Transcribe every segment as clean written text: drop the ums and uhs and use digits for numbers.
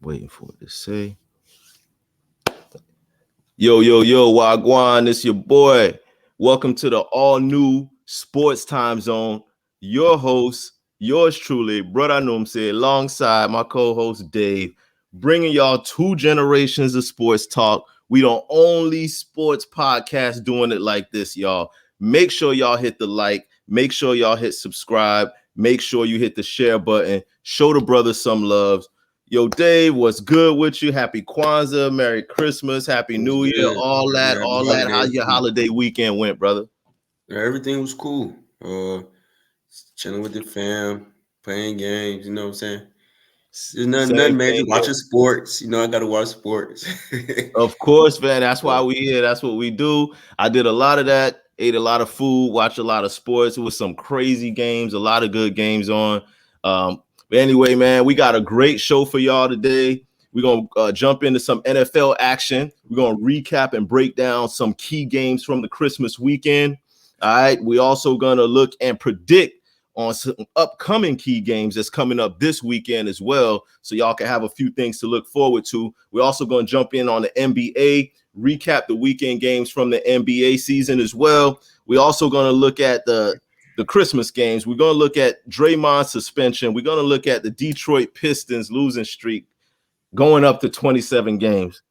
Waiting for it to say. Yo, Wagwan, it's your boy. Welcome to the all-new Sports Time Zone. Your host, yours truly, Brother Numse, alongside my co-host Dave, bringing y'all two generations of sports talk. We don't only sports podcast doing it like this, y'all. Make sure y'all hit the like. Make sure y'all hit subscribe. Make sure you hit the share button. Show the brothers some love. Yo, Dave, what's good with you? Happy Kwanzaa, Merry Christmas, Happy New Year, all that. How your holiday weekend went, brother? Yeah, everything was cool. Chilling with the fam, playing games, you know what I'm saying? There's nothing major. Watching sports. I gotta watch sports. Of course, man. That's why we here. That's what we do. I did a lot of that, ate a lot of food, watched a lot of sports. It was some crazy games, a lot of good games on. But anyway, man, we got a great show for y'all today. We're going to jump into some NFL action. We're going to recap and break down some key games from the Christmas weekend. All right. We also going to look and predict on some upcoming key games that's coming up this weekend as well. So y'all can have a few things to look forward to. We're also going to jump in on the NBA, recap the weekend games from the NBA season as well. We're also going to look at the Christmas games. We're going to look at Draymond's suspension. We're going to look at the Detroit Pistons losing streak going up to 27 games.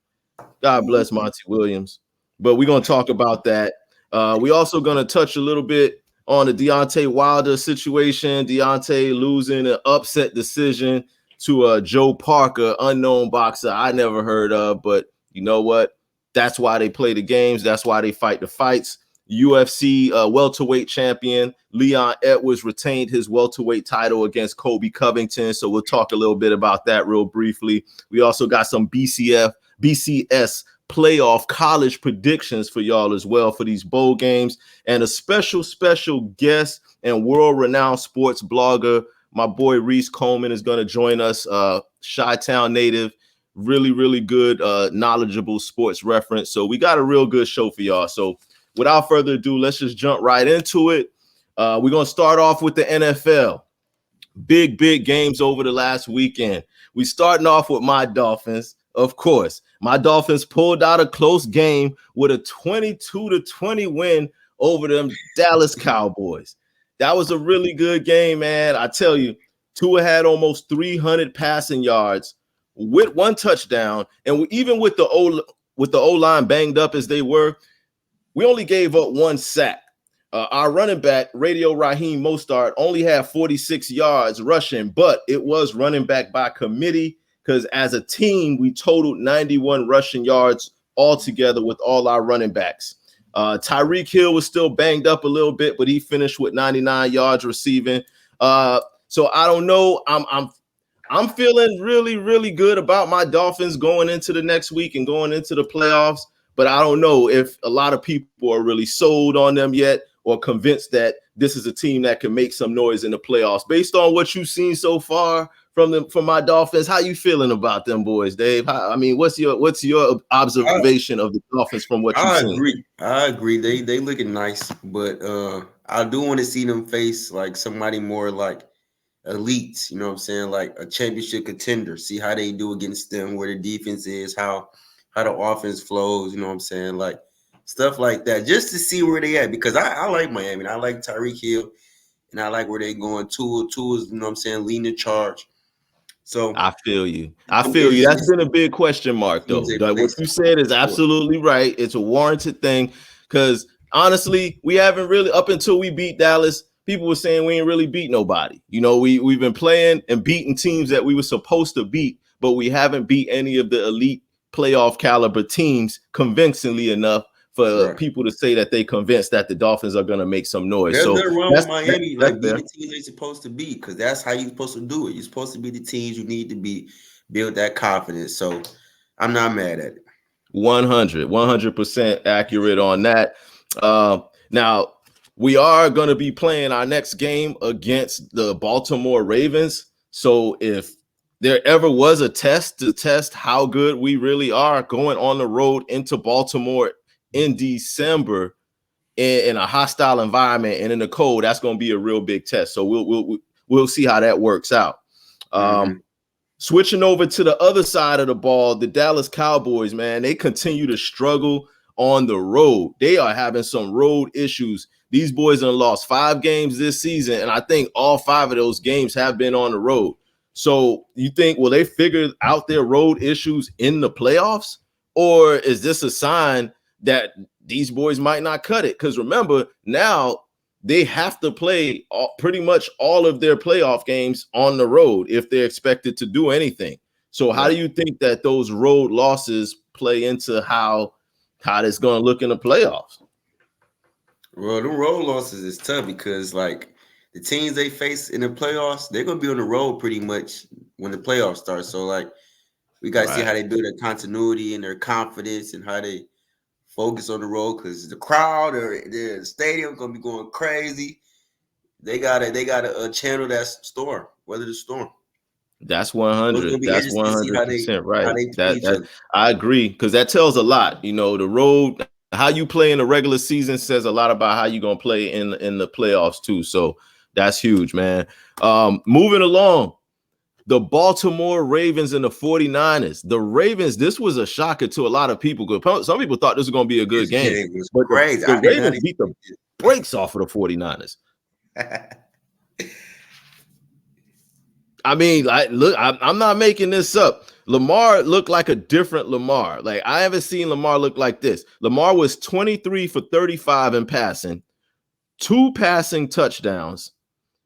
God bless Monty Williams. But we're going to talk about that. We're also going to touch a little bit on the Deontay Wilder situation. Deontay losing an upset decision to Joe Parker, unknown boxer I never heard of. But you know what? That's why they play the games. That's why they fight the fights. UFC welterweight champion Leon Edwards retained his welterweight title against Kobe Covington. So we'll talk a little bit about that real briefly. We also got some BCS playoff college predictions for y'all as well for these bowl games, and a special guest and world-renowned sports blogger. My boy Reese Coleman is going to join us, Chi-Town native, really good, knowledgeable sports reference. So we got a real good show for y'all. So without further ado, let's just jump right into it. We're going to start off with the NFL. Big games over the last weekend. We starting off with my Dolphins. Of course, my Dolphins pulled out a close game with a 22-20 win over them Dallas Cowboys. That was a really good game, man. I tell you, Tua had almost 300 passing yards with one touchdown, and even with the O-line banged up as they were, we only gave up one sack. Our running back, Radio Raheem Mostert, only had 46 yards rushing, but it was running back by committee because as a team, we totaled 91 rushing yards altogether with all our running backs. Tyreek Hill was still banged up a little bit, but he finished with 99 yards receiving. So I don't know. I'm feeling really good about my Dolphins going into the next week and going into the playoffs. But I don't know if a lot of people are really sold on them yet or convinced that this is a team that can make some noise in the playoffs. Based on what you've seen so far from my Dolphins, how you feeling about them boys, Dave? What's your observation of the Dolphins from what you've seen? I agree. They looking nice, but I do want to see them face like somebody more like elite. You know what I'm saying? Like a championship contender. See how they do against them, where the defense is, how the offense flows, you know what I'm saying? Like stuff like that, just to see where they at. Because I like Miami, and I like Tyreek Hill, and I like where they going. Tua is, you know what I'm saying, leading the charge. So I feel you. That's been a big question mark, though. Like what you said is absolutely right. It's a warranted thing because honestly, we haven't really, up until we beat Dallas, people were saying we ain't really beat nobody. You know, we've been playing and beating teams that we were supposed to beat, but we haven't beat any of the elite playoff caliber teams convincingly enough for people to say that they convinced that the Dolphins are going to make some noise. There's nothing wrong with Miami, like being the teams they're supposed to be, because that's how you're supposed to do it. You're supposed to be the teams you need to be, build that confidence. So I'm not mad at it. 100% accurate on that. Now, we are going to be playing our next game against the Baltimore Ravens. So if there ever was a test to test how good we really are going on the road into Baltimore in December in a hostile environment and in the cold, that's going to be a real big test. So we'll we'll see how that works out. Switching over to the other side of the ball, the Dallas Cowboys, man, they continue to struggle on the road. They are having some road issues. These boys have lost 5 games this season, and I think all 5 of those games have been on the road. So you think, will they figure out their road issues in the playoffs? Or is this a sign that these boys might not cut it? Because remember, now they have to play pretty much all of their playoff games on the road if they're expected to do anything. So how do you think that those road losses play into how it's going to look in the playoffs? Well, the road losses is tough because, like, the teams they face in the playoffs, they're going to be on the road pretty much when the playoffs start. So, like, we got to see how they do their continuity and their confidence and how they focus on the road, because the crowd or the stadium going to be going crazy. They gotta channel that storm, weather the storm. That's 100. That's 100% right. That I agree, because that tells a lot. You know, the road, how you play in the regular season says a lot about how you're gonna play in the playoffs too. So that's huge, man. Moving along, the Baltimore Ravens and the 49ers. The Ravens, this was a shocker to a lot of people. Some people thought this was going to be a good game. It was crazy. The Ravens beat the brakes off of the 49ers. I mean, look, I'm not making this up. Lamar looked like a different Lamar. Like, I haven't seen Lamar look like this. Lamar was 23 for 35 in passing, 2 passing touchdowns,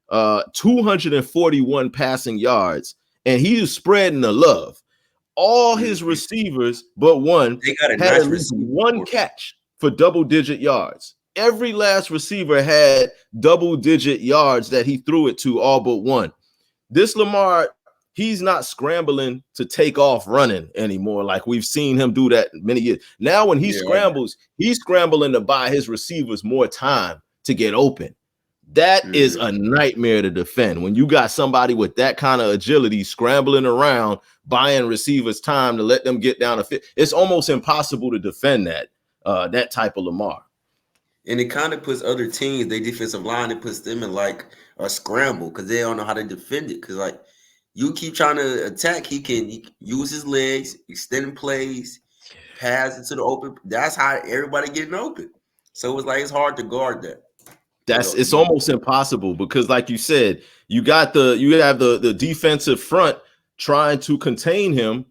241 passing yards, and he was spreading the love. All his receivers but one had at least one catch for double-digit yards. Every last receiver had double-digit yards that he threw it to, all but one. This Lamar, he's not scrambling to take off running anymore like we've seen him do that many years. Now when he scrambles, he's scrambling to buy his receivers more time to get open. That is a nightmare to defend. When you got somebody with that kind of agility scrambling around, buying receivers time to let them get down a fit, it's almost impossible to defend that type of Lamar. And it kind of puts other teams, their defensive line, it puts them in like a scramble because they don't know how to defend it. Because, like, you keep trying to attack, he can use his legs, extending plays, pass into the open. That's how everybody getting open. So it's hard to guard that. It's almost impossible because, like you said, you have the defensive front trying to contain him,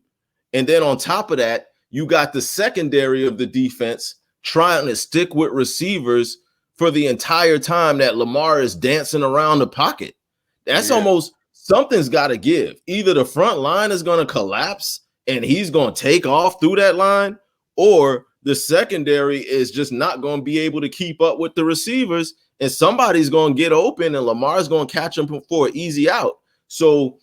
and then on top of that, you got the secondary of the defense trying to stick with receivers for the entire time that Lamar is dancing around the pocket. That's almost, something's got to give. Either the front line is going to collapse and he's going to take off through that line, or the secondary is just not going to be able to keep up with the receivers, and somebody's going to get open and Lamar's going to catch him for an easy out. So,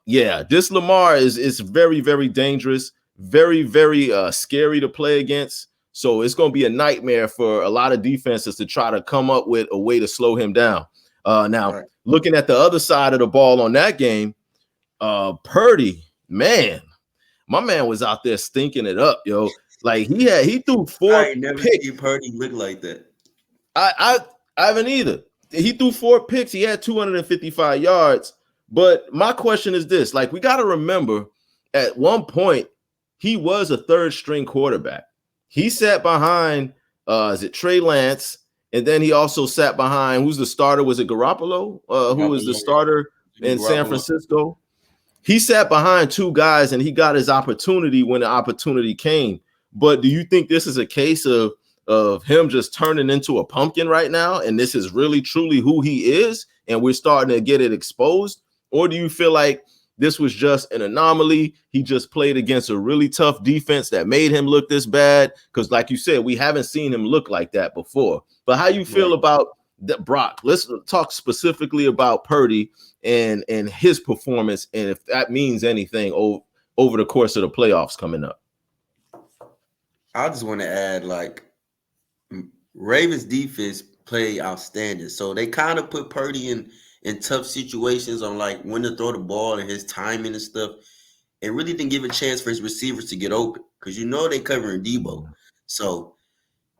this Lamar is very, very dangerous, very, very scary to play against. So it's going to be a nightmare for a lot of defenses to try to come up with a way to slow him down. Looking at the other side of the ball on that game, Purdy, man, my man was out there stinking it up, yo. Like, he threw 4 I ain't never seen Purdy look like that. I haven't either. He threw 4 picks. He had 255 yards. But my question is this: like, we got to remember, at one point he was a 3rd string quarterback. He sat behind is it Trey Lance, and then he also sat behind, who's the starter? Was it Garoppolo? Who was the starter in San Francisco? He sat behind 2 guys, and he got his opportunity when the opportunity came. But do you think this is a case of him just turning into a pumpkin right now, and this is really truly who he is, and we're starting to get it exposed? Or do you feel like this was just an anomaly? He just played against a really tough defense that made him look this bad? Because, like you said, we haven't seen him look like that before. But how you feel about that, Brock? Let's talk specifically about Purdy and his performance, and if that means anything over the course of the playoffs coming up. I just want to add, like, Ravens defense played outstanding. So they kind of put Purdy in tough situations on, like, when to throw the ball and his timing and stuff, and really didn't give a chance for his receivers to get open because they covering Debo. So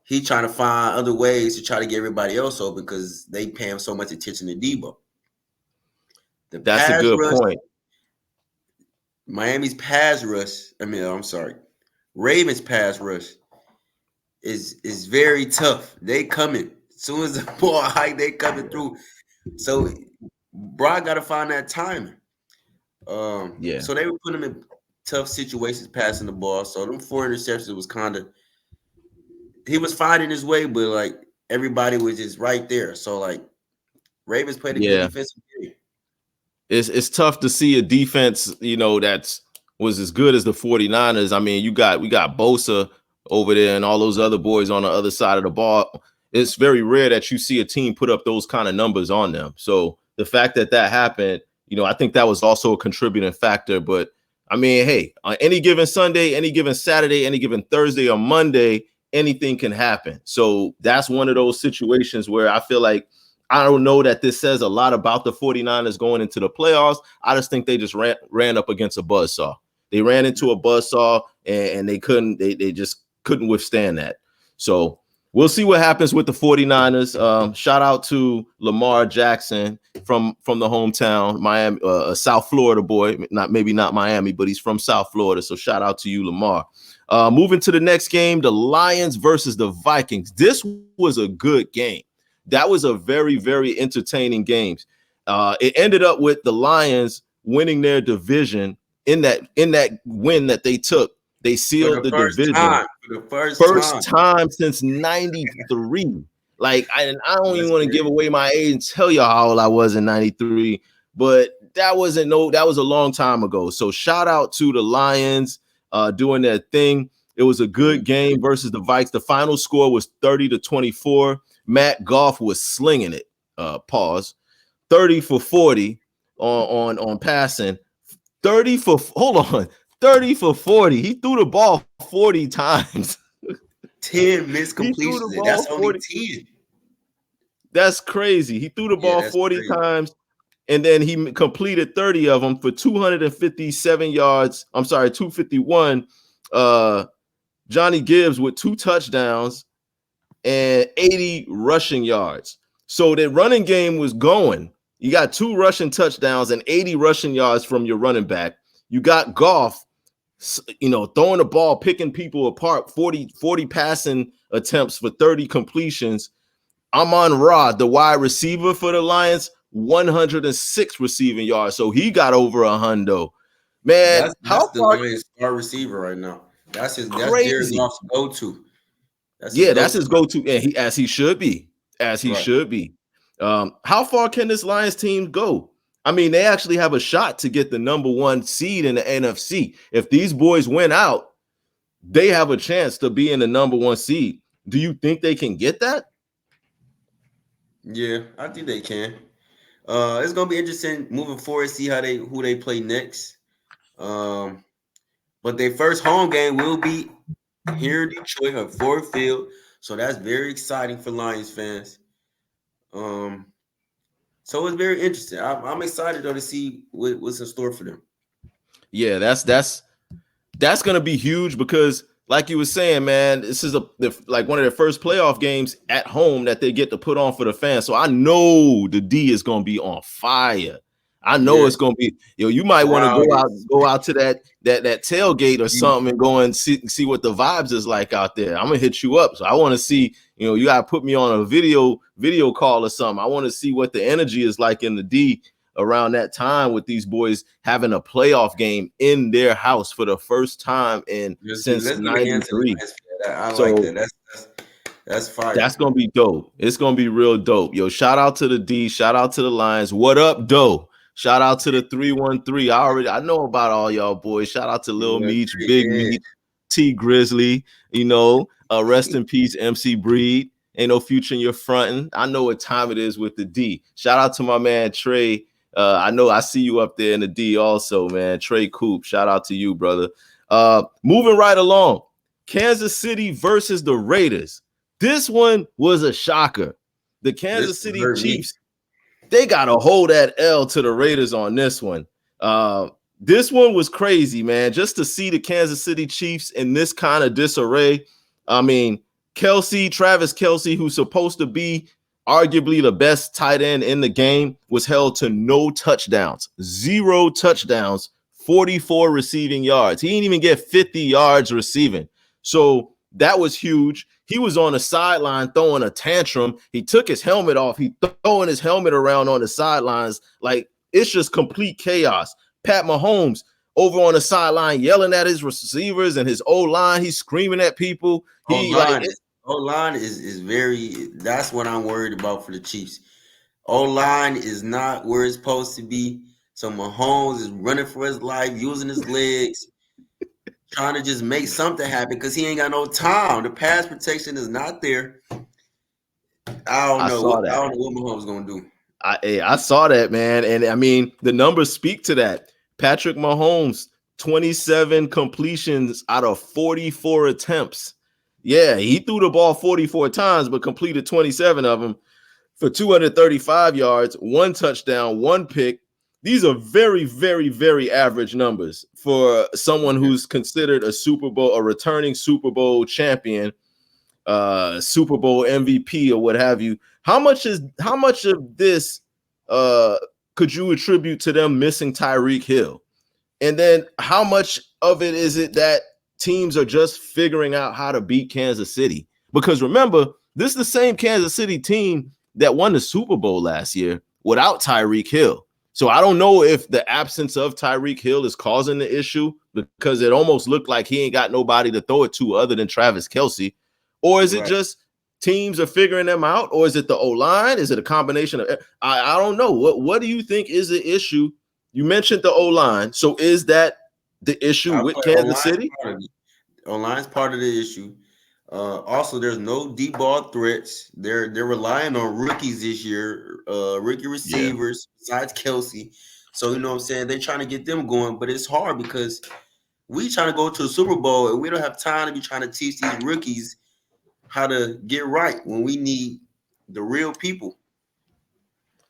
he trying to find other ways to try to get everybody else open because they pay him so much attention to Debo. The That's a pass good rush, point. Miami's pass rush. I'm sorry, Ravens pass rush is very tough. They coming as soon as the ball hike, they coming through. So Brock got to find that timing. Yeah. So they were putting him in tough situations passing the ball. So them 4 interceptions was kind of, he was finding his way, but like everybody was just right there. So like Ravens played a good Yeah. defensive game. It's tough to see a defense, that's was as good as the 49ers. I mean, we got Bosa over there and all those other boys on the other side of the ball. It's very rare that you see a team put up those kind of numbers on them. So the fact that happened, I think that was also a contributing factor. But I mean, hey, on any given Sunday, any given Saturday, any given Thursday or Monday, anything can happen. So that's one of those situations where I feel like I don't know that this says a lot about the 49ers going into the playoffs. I just think they just ran up against a buzzsaw. They ran into a buzzsaw and they just couldn't withstand that. So we'll see what happens with the 49ers. Shout out to Lamar Jackson from the hometown, Miami, a South Florida boy, maybe not Miami, but he's from South Florida. So shout out to you, Lamar. Moving to the next game, the Lions versus the Vikings. This was a good game. That was a very, very entertaining game. It ended up with the Lions winning their division in that win that they took. They sealed the division. For the First time since 93. Like, I don't even want to give away my age and tell you how old I was in 93, but that was a long time ago. So shout out to the Lions doing their thing. It was a good game versus the Vikes. The final score was 30-24. Matt Goff was slinging it. 30 for 40 on passing. 30 for 40. He threw the ball 40 times. 10 missed completions. That's only 10. That's crazy. He threw the ball 40 times, and then he completed 30 of them for 257 yards. I'm sorry, 251. Johnny Gibbs with 2 touchdowns and 80 rushing yards. So the running game was going. You got 2 rushing touchdowns and 80 rushing yards from your running back. You got Goff, throwing the ball, picking people apart, 40 passing attempts for 30 completions. Amon-Ra, the wide receiver for the Lions, 106 receiving yards. So he got over a hundo. Man, that's the Lions star receiver right now. That's Jared Goff's go-to. That's his go-to, and as he should be. How far can this Lions team go? I mean, they actually have a shot to get the number 1 seed in the NFC. If these boys win out, they have a chance to be in the number 1 seed. Do you think they can get that? Yeah, I think they can. It's gonna be interesting moving forward, see who they play next. But their first home game will be here in Detroit at Ford Field, so that's very exciting for Lions fans. So it's very interesting. I'm excited though to see what's in store for them. Yeah, that's gonna be huge because, like you were saying, man, this is like one of their first playoff games at home that they get to put on for the fans. So I know the D is gonna be on fire. I know it's gonna be, you might want to go out to that tailgate or something and go and see what the vibes is like out there. I'm gonna hit you up. So I want to see, you gotta put me on a video call or something. I want to see what the energy is like in the D around that time with these boys having a playoff game in their house for the first time since 93. I like that. That's fire. That's gonna be dope. It's gonna be real dope. Yo, shout out to the D, shout out to the Lions. What up, Doe? Shout out to the 313. I know about all y'all boys. Shout out to Lil Meech, Big Meech, T Grizzly. Rest in peace, MC Breed. Ain't no future in your fronting. I know what time it is with the D. Shout out to my man Trey. I know I see you up there in the D also, man. Trey Coop. Shout out to you, brother. Moving right along. Kansas City versus the Raiders. This one was a shocker. The Kansas City Chiefs, they got to hold that L to the Raiders on this one. This one was crazy, man. Just to see the Kansas City Chiefs in this kind of disarray. I mean, Travis Kelce, who's supposed to be arguably the best tight end in the game, was held to no touchdowns, 0 touchdowns, 44 receiving yards. He didn't even get 50 yards receiving. So that was huge. He was on the sideline throwing a tantrum. He took his helmet off. He throwing his helmet around on the sidelines. Like, it's just complete chaos. Pat Mahomes over on the sideline yelling at his receivers and his O-line. He's screaming at people. O-line is very, that's what I'm worried about for the Chiefs. O-line is not where it's supposed to be. So Mahomes is running for his life, using his legs, trying to just make something happen because he ain't got no time. The pass protection is not there. I don't know what Mahomes is gonna do. I saw that, man. And I mean, the numbers speak to that. Patrick Mahomes, 27 completions out of 44 attempts. Yeah, he threw the ball 44 times, but completed 27 of them for 235 yards, 1 touchdown, 1 pick. These are very, very, very average numbers for someone who's considered a returning Super Bowl champion, Super Bowl MVP or what have you. How much of this could you attribute to them missing Tyreek Hill? And then how much of it is it that teams are just figuring out how to beat Kansas City? Because remember, this is the same Kansas City team that won the Super Bowl last year without Tyreek Hill. So I don't know if the absence of Tyreek Hill is causing the issue, because it almost looked like he ain't got nobody to throw it to other than Travis Kelce. Or is it just teams are figuring them out? Or is it the O-line? Is it a combination of I don't know. What do you think is the issue? You mentioned the O-line. So is that the issue with Kansas City? O-line's part of the issue. Also, there's no deep ball threats. They're relying on rookies this year, rookie receivers besides Kelce. So, you know what I'm saying? They're trying to get them going, but it's hard because we trying to go to a Super Bowl and we don't have time to be trying to teach these rookies how to get right when we need the real people.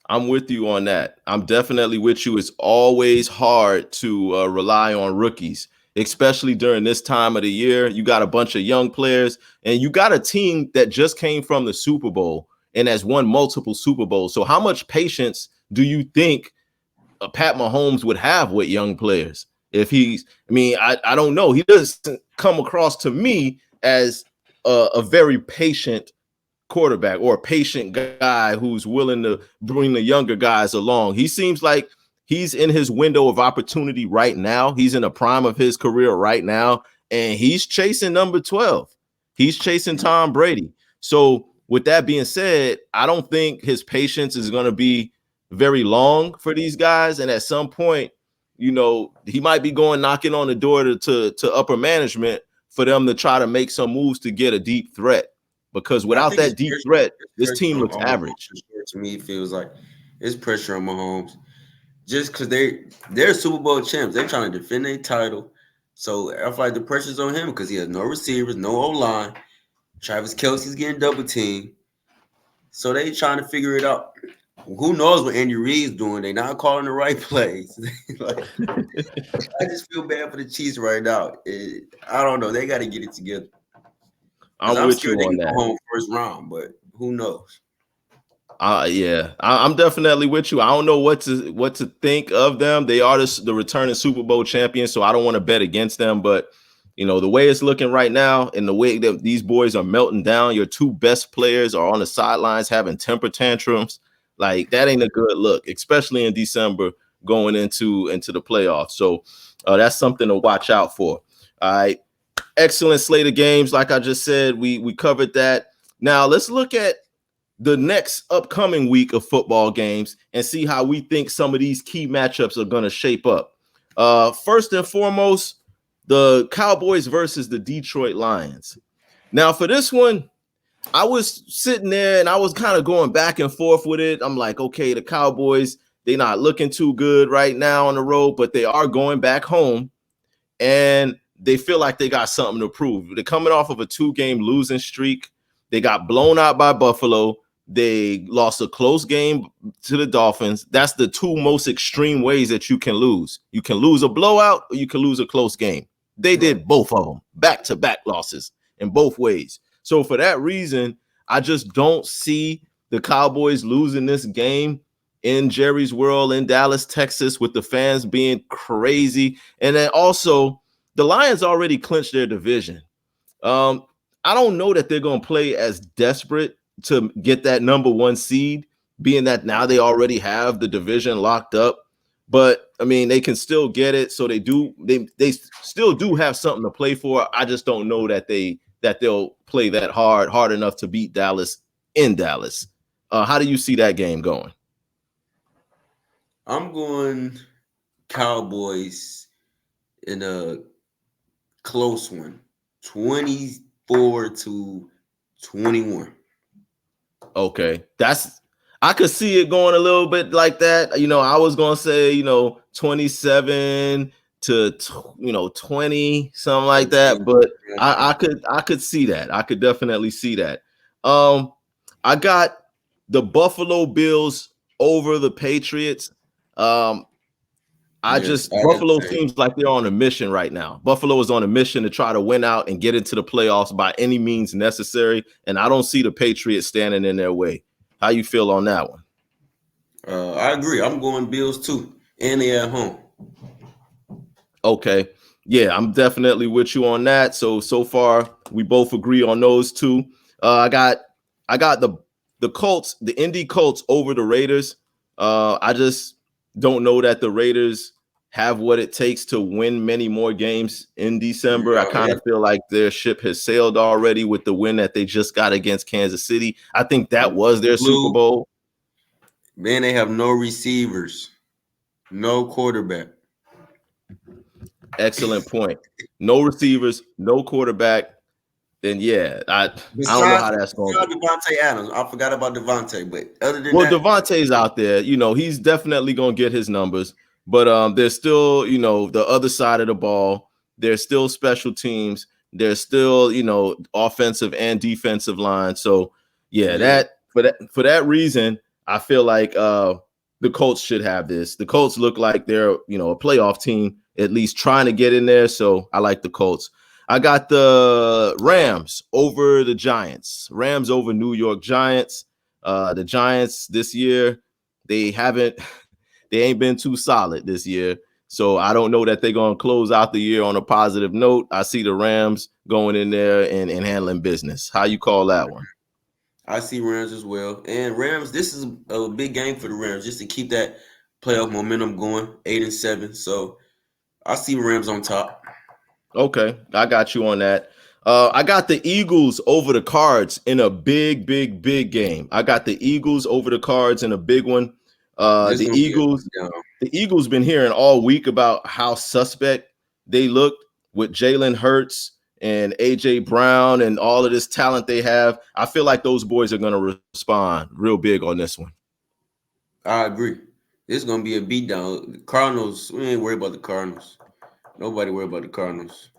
I'm with you on that. I'm definitely with you. It's always hard to rely on rookies, especially during this time of the year. You got a bunch of young players and you got a team that just came from the Super Bowl and has won multiple Super Bowls. So how much patience do you think Pat Mahomes would have with young players? If I don't know. He doesn't come across to me as a very patient quarterback or a patient guy who's willing to bring the younger guys along. He seems like he's in his window of opportunity right now. He's in the prime of his career right now, and he's chasing number 12. He's chasing Tom Brady. So with that being said, I don't think his patience is going to be very long for these guys. And at some point, you know, he might be going knocking on the door to upper management for them to try to make some moves to get a deep threat. Because without that deep threat, this team looks average. To me, it feels like it's pressure on Mahomes. Just because they're Super Bowl champs. They're trying to defend their title. So I feel like the pressure's on him because he has no receivers, no O-line. Travis Kelce's getting double teamed. So they trying to figure it out. Who knows what Andy Reid's doing? They're not calling the right plays. Like, I just feel bad for the Chiefs right now. I don't know. They got to get it together. I'm with scared you on they that. can go home first round, but who knows? I'm definitely with you. I don't know what to think of them. They are the returning Super Bowl champions, so I don't want to bet against them. But you know, the way it's looking right now and the way that these boys are melting down, your two best players are on the sidelines having temper tantrums. Like, that ain't a good look, especially in December going into the playoffs. So that's something to watch out for. All right. Excellent slate of games. Like I just said, we covered that. Now let's look at the next upcoming week of football games and see how we think some of these key matchups are going to shape up. First and foremost, the Cowboys versus the Detroit Lions. Now, for this one, I was sitting there and I was kind of going back and forth with it. I'm like, okay, the Cowboys, they're not looking too good right now on the road, but they are going back home and they feel like they got something to prove. They're coming off of a 2-game losing streak. They got blown out by Buffalo. They lost a close game to the Dolphins. That's the two most extreme ways that you can lose. You can lose a blowout or you can lose a close game. They did both of them, back-to-back losses in both ways. So for that reason, I just don't see the the Cowboys losing this game in Jerry's World in Dallas, Texas, with the fans being crazy. And then also, the Lions already clinched their division. I don't know that they're going to play as desperate to get that number 1 seed, being that now they already have the division locked up. But I mean, they can still get it. So they still do have something to play for. I just don't know that they'll play that hard enough to beat Dallas in Dallas. How do you see that game going? I'm going Cowboys in a close one, 24-21. Okay, I could see it going a little bit like that. You know, I was gonna say 27 to 20, something like that. But I could see that. I could definitely see that. I got the Buffalo Bills over the Patriots. Buffalo seems like they're on a mission right now. Buffalo is on a mission to try to win out and get into the playoffs by any means necessary. And I don't see the Patriots standing in their way. How you feel on that one? I agree. I'm going Bills too. And they're at home. Okay. Yeah, I'm definitely with you on that. So far, we both agree on those two. I got the Colts, the Indy Colts over the Raiders. I just don't know that the Raiders have what it takes to win many more games in December. I kind of feel like their ship has sailed already with the win that they just got against Kansas City. I think that was their Super Bowl. Man, they have no receivers, no quarterback. Excellent point. No receivers, no quarterback. Then yeah, I don't know how that's going. Devontae Adams, I forgot about Devontae, but other than that, Devontae's out there. He's definitely going to get his numbers. But there's still, the other side of the ball. There's still special teams. There's still, offensive and defensive line. So yeah, for that reason, I feel like the Colts should have this. The Colts look like they're, a playoff team, at least trying to get in there. So I like the Colts. I got the Rams over the Giants. Rams over New York Giants. The Giants this year, they ain't been too solid this year. So I don't know that they're going to close out the year on a positive note. I see the Rams going in there and handling business. How you call that one? I see Rams as well. And Rams, this is a big game for the Rams just to keep that playoff momentum going, 8-7. So I see Rams on top. Okay, I got you on that. I got the Eagles over the Cards in a big game. I got the Eagles over the Cards in a big one. The Eagles been hearing all week about how suspect they looked with Jalen Hurts and AJ Brown and all of this talent they have. I feel like those boys are going to respond real big on this one. I agree. This is going to be a beatdown. The Cardinals, we ain't worried about the Cardinals. Nobody worried about the Cardinals.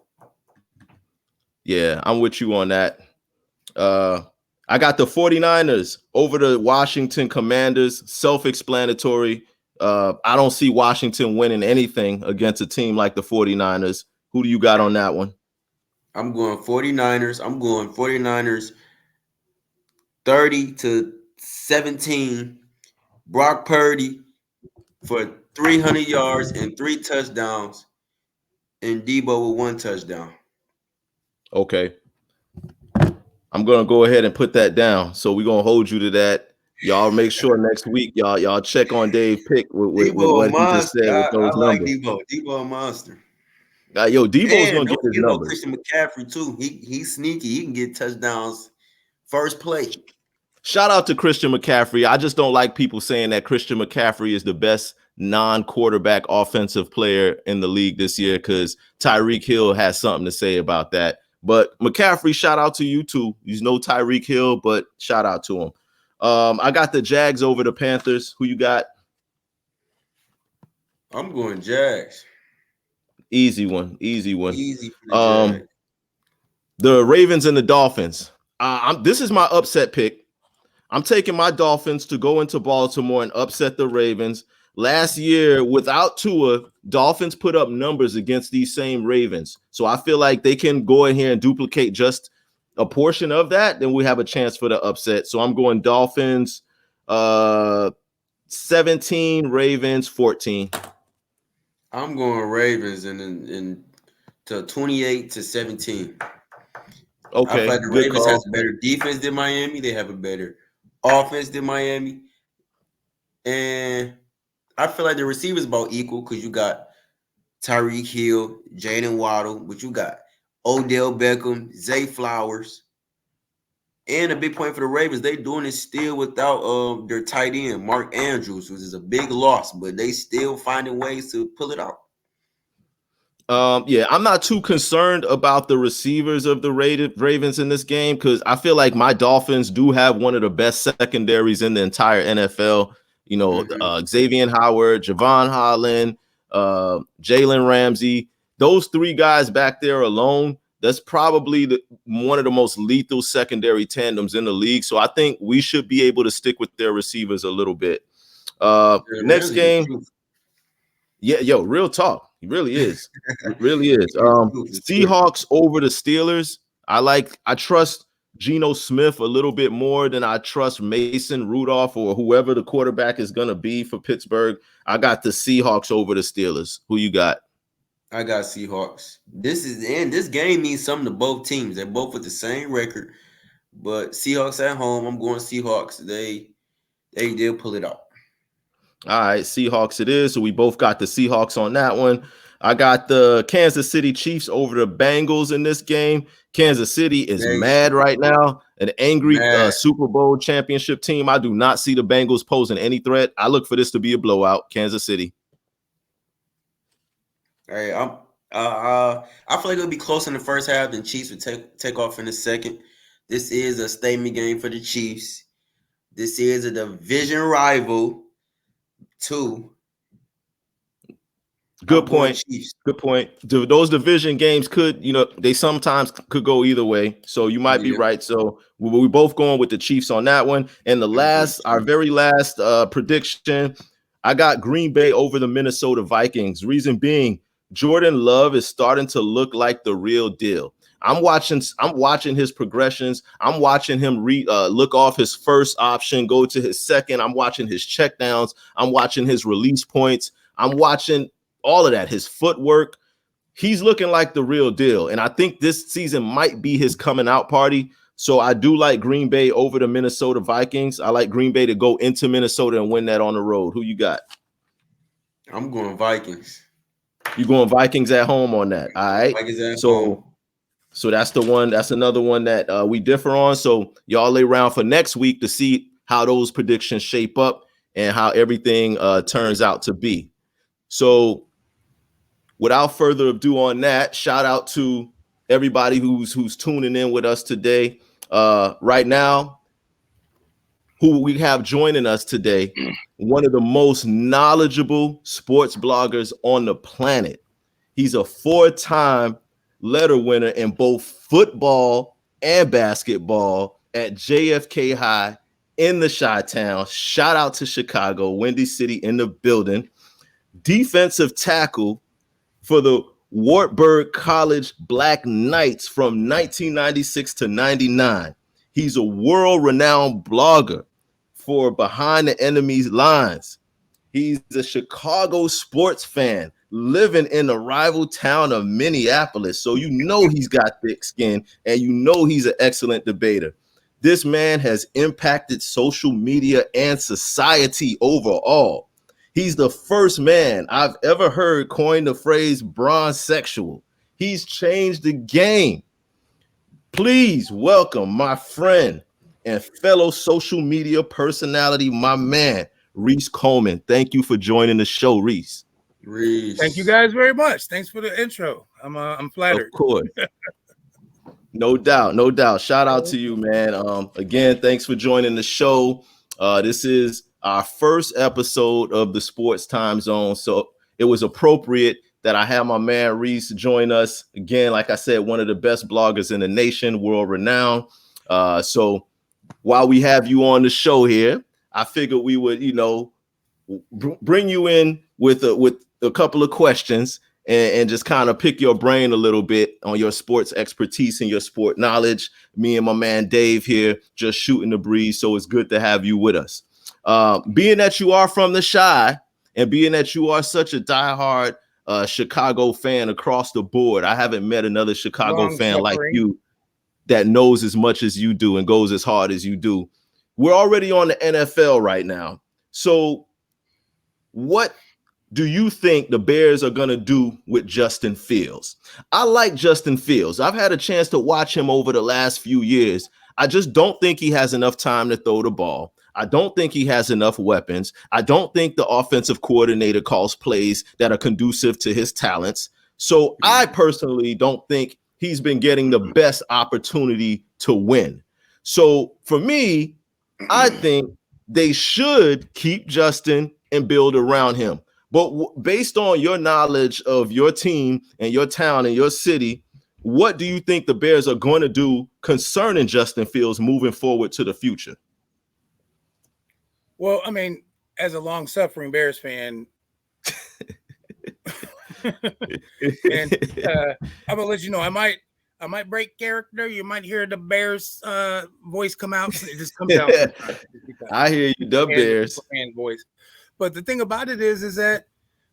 Yeah, I'm with you on that. I got the 49ers over the Washington Commanders. Self-explanatory. I don't see Washington winning anything against a team like the 49ers. Who do you got on that one? I'm going 49ers. I'm going 49ers 30-17. Brock Purdy for 300 yards and 3 touchdowns. And Debo with 1 touchdown. Okay. I'm going to go ahead and put that down. So we're going to hold you to that. Y'all make sure next week y'all check on Dave Pick with what he just said with those numbers. Like Debo. Debo a monster. Debo's going to get his numbers. Christian McCaffrey too. He's sneaky. He can get touchdowns first play. Shout out to Christian McCaffrey. I just don't like people saying that Christian McCaffrey is the best non-quarterback offensive player in the league this year because Tyreek Hill has something to say about that. But McCaffrey, shout out to you too. He's no Tyreek Hill, but shout out to him. I got the Jags over the Panthers. Who you got? I'm going Jags. Easy one. Easy for the Jags. The Ravens and the Dolphins. This is my upset pick. I'm taking my Dolphins to go into Baltimore and upset the Ravens. Last year, without Tua, Dolphins put up numbers against these same Ravens. So I feel like they can go in here and duplicate just a portion of that. Then we have a chance for the upset. So I'm going Dolphins Uh, 17, Ravens 14. I'm going Ravens and to 28-17. I feel Okay, like the good Ravens has call. a better defense than Miami. They have a better offense than Miami, and I feel like the receivers about equal because you got Tyreek Hill, Jaden Waddle, but you got Odell Beckham, Zay Flowers, and a big point for the Ravens. They doing it still without their tight end Mark Andrews, which is a big loss, but they still finding ways to pull it out. Yeah, I'm not too concerned about the receivers of the Ravens in this game because I feel like my Dolphins do have one of the best secondaries in the entire NFL. You know, Mm-hmm. Xavier Howard, Javon Holland, Jalen Ramsey, those three guys back there alone. That's probably one of the most lethal secondary tandems in the league. So I think we should be able to stick with their receivers a little bit. Next Ramsey, the game, truth. yeah, yo, real talk. He really is. Really is. He's the truth for sure. Seahawks over the Steelers. I trust Geno Smith a little bit more than I trust Mason Rudolph or whoever the quarterback is going to be for Pittsburgh. I got the Seahawks over the Steelers. Who you got? I got Seahawks. This game means something to both teams. They're both with the same record, but Seahawks at home. I'm going Seahawks. They'll pull it out. All right, Seahawks it is. So we both got the Seahawks on that one. I got the Kansas City Chiefs over the Bengals in this game. Kansas City is Next, mad right now, an angry man. Super Bowl championship team. I do not see the Bengals posing any threat. I look for this to be a blowout. Kansas City. Hey, I feel like it'll be close in the first half. Then Chiefs will take off in the second. This is a statement game for the Chiefs. This is a division rival. Two. Good I'm going point. Chiefs. Good point. Those division games could, they sometimes could go either way. So you might be Yeah, right. So we both going with the Chiefs on that one. And I'm going our Chiefs. very last prediction, I got Green Bay over the Minnesota Vikings. Reason being, Jordan Love is starting to look like the real deal. I'm watching his progressions. I'm watching him look off his first option, go to his second. I'm watching his checkdowns. I'm watching his release points. I'm watching all of that, his footwork. He's looking like the real deal. And I think this season might be his coming out party. So I do like Green Bay over the Minnesota Vikings. I like Green Bay to go into Minnesota and win that on the road. Who you got? I'm going Vikings. You going Vikings at home on that. All right. Vikings at home. So that's the one. That's another one that we differ on. So y'all lay around for next week to see how those predictions shape up and how everything turns out to be. So without further ado on that, shout out to everybody who's tuning in with us today. Right now, who we have joining us today, one of the most knowledgeable sports bloggers on the planet. He's a 4-time letter winner in both football and basketball at JFK High in the Chi-Town. Shout out to Chicago, Windy City in the building. Defensive tackle for the Wartburg College Black Knights from 1996 to 99. He's a world-renowned blogger for Behind the Enemy's Lines. He's a Chicago sports fan living in the rival town of Minneapolis. So you know he's got thick skin and you know he's an excellent debater. This man has impacted social media and society overall. He's the first man I've ever heard coin the phrase bronzexual. He's changed the game. Please welcome my friend and fellow social media personality, my man, Reese Coleman. Thank you for joining the show, Reese. Reese. Thank you guys very much. Thanks for the intro. I'm flattered. Of course. No doubt, no doubt. Shout out to you, man. Again, thanks for joining the show. This is our first episode of the Sports Time Zone, so it was appropriate that I have my man Reese join us again. Like I said, one of the best bloggers in the nation, world renowned. So while we have you on the show here, I figured we would, bring you in with a couple of questions and just kind of pick your brain a little bit on your sports expertise and your sport knowledge. Me and my man Dave here just shooting the breeze. So it's good to have you with us. Being that you are from the Chi and being that you are such a diehard Chicago fan across the board, I haven't met another Chicago fan like you that knows as much as you do and goes as hard as you do. We're already on the NFL right now. So what do you think the Bears are going to do with Justin Fields? I like Justin Fields. I've had a chance to watch him over the last few years. I just don't think he has enough time to throw the ball. I don't think he has enough weapons. I don't think the offensive coordinator calls plays that are conducive to his talents. So I personally don't think he's been getting the best opportunity to win. So for me, I think they should keep Justin and build around him. But based on your knowledge of your team and your town and your city, what do you think the Bears are going to do concerning Justin Fields moving forward to the future? Well, I mean, as a long-suffering Bears fan, and I'm gonna let you know, I might break character. You might hear the Bears voice come out. It just comes out. I hear you, the Bears fan voice. But the thing about it is that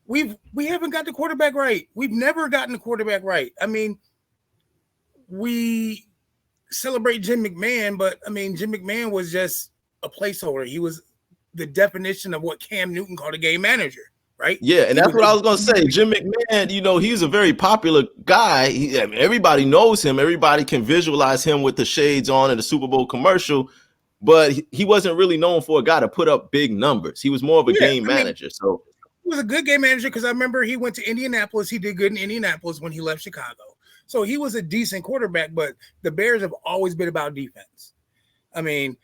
we haven't got the quarterback right. We've never gotten the quarterback right. I mean, we celebrate Jim McMahon, but I mean, Jim McMahon was just a placeholder. He was the definition of what Cam Newton called a game manager, right? Yeah, and that's what I was going to say. Jim McMahon, you know, he's a very popular guy. I mean, everybody knows him. Everybody can visualize him with the shades on in the Super Bowl commercial, but he wasn't really known for a guy to put up big numbers. He was more of a game manager. So he was a good game manager because I remember he went to Indianapolis. He did good in Indianapolis when he left Chicago. So he was a decent quarterback, but the Bears have always been about defense. I mean,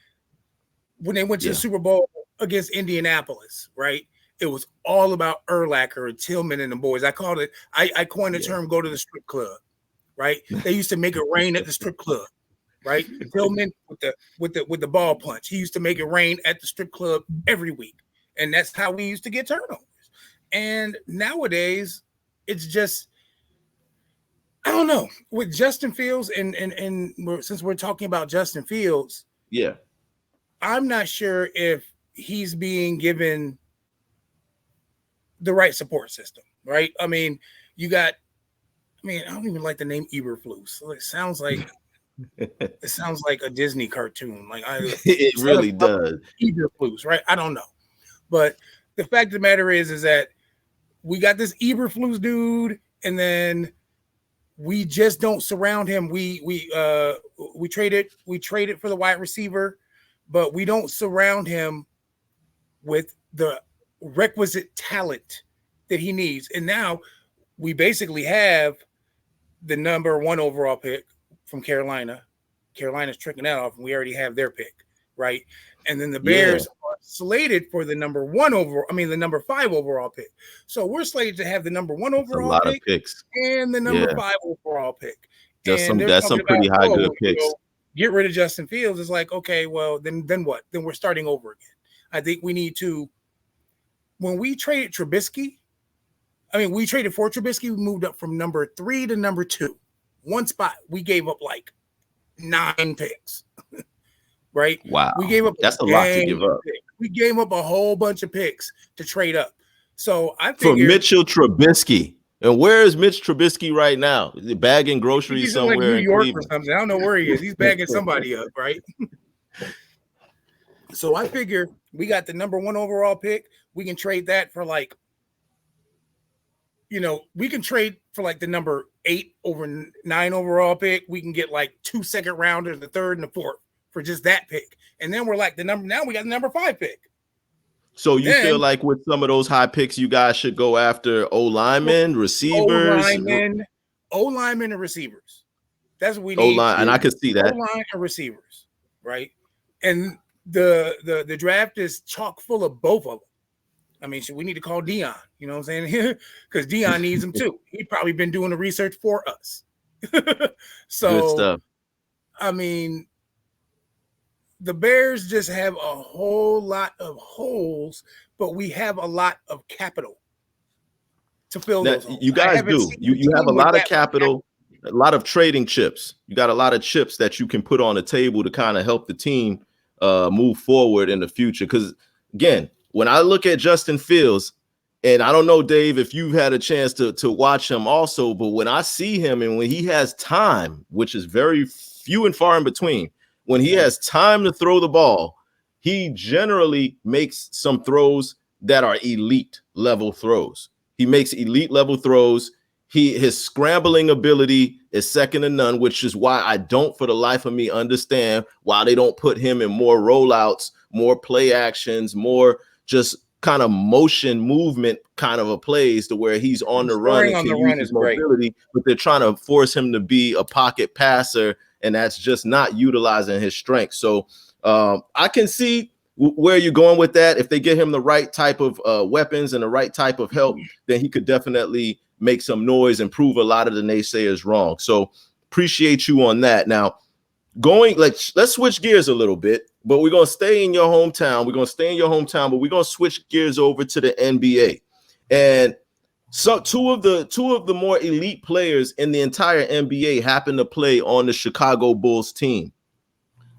when they went to the Super Bowl against Indianapolis, right? It was all about Urlacher and Tillman and the boys. I called it, I coined the term go to the strip club, right? They used to make it rain at the strip club, right? Tillman with the ball punch. He used to make it rain at the strip club every week. And that's how we used to get turnovers. And nowadays, it's just, I don't know. With Justin Fields, and since we're talking about Justin Fields, I'm not sure if he's being given the right support system, right? I mean, I don't even like the name Eberflus. It sounds like a Disney cartoon. It really does. Eberflus, right? I don't know. But the fact of the matter is that we got this Eberflus dude, and then we just don't surround him. We traded for the wide receiver, but we don't surround him with the requisite talent that he needs. And now we basically have the number 1 overall pick from Carolina. Carolina's tricking that off, and we already have their pick, right? And then the Bears are slated for the number 5 overall pick. So we're slated to have the number 1 overall pick picks and the number 5 overall pick. That's some pretty high good picks. Get rid of Justin Fields. It's like, okay, well, then what? Then we're starting over again. I think we need to, when we traded for Trubisky, we moved up from number 3 to number 2. One spot, we gave up like 9 picks. Right? Wow. We gave up that's a lot to give up. We gave up a whole bunch of picks to trade up. So I for Mitchell Trubisky. And where is Mitch Trubisky right now? Is he bagging groceries somewhere like New in York Cleveland? Or something? I don't know where he is. He's bagging somebody up, right? So I figure we got the number 1 overall pick. We can trade that for we can trade for like the number 8 over 9 overall pick. We can get like 2 second rounders, the 3rd and the 4th for just that pick. And then we're like now we got the number 5 pick. So you feel like with some of those high picks, you guys should go after O-linemen, receivers, O-linemen and receivers. That's what we need. O-line, and I could see that. O-line and receivers, right? And the draft is chock full of both of them. I mean, we need to call Dion, you know what I'm saying? Because Dion needs them too. He's probably been doing the research for us. So, good stuff. I mean, the Bears just have a whole lot of holes, but we have a lot of capital to fill those holes. You guys do. You have a lot of capital, a lot of trading chips. You got a lot of chips that you can put on the table to kind of help the team move forward in the future. Because again, when I look at Justin Fields, and I don't know, Dave, if you've had a chance to watch him also, but when I see him and when he has time, which is very few and far in between, when he has time to throw the ball, he generally makes some throws that are elite level throws. He makes elite level throws. His scrambling ability is second to none, which is why I don't for the life of me understand why they don't put him in more rollouts, more play actions, more just kind of motion movement kind of a plays to where he's on the run and can use his mobility, but they're trying to force him to be a pocket passer, and that's just not utilizing his strength. So I can see where you're going with that. If they get him the right type of weapons and the right type of help, then he could definitely make some noise and prove a lot of the naysayers wrong. So appreciate you on that. Now, let's switch gears a little bit, but we're going to stay in your hometown. We're going to stay in your hometown, but we're going to switch gears over to the NBA. And so two of the more elite players in the entire NBA happen to play on the Chicago Bulls team.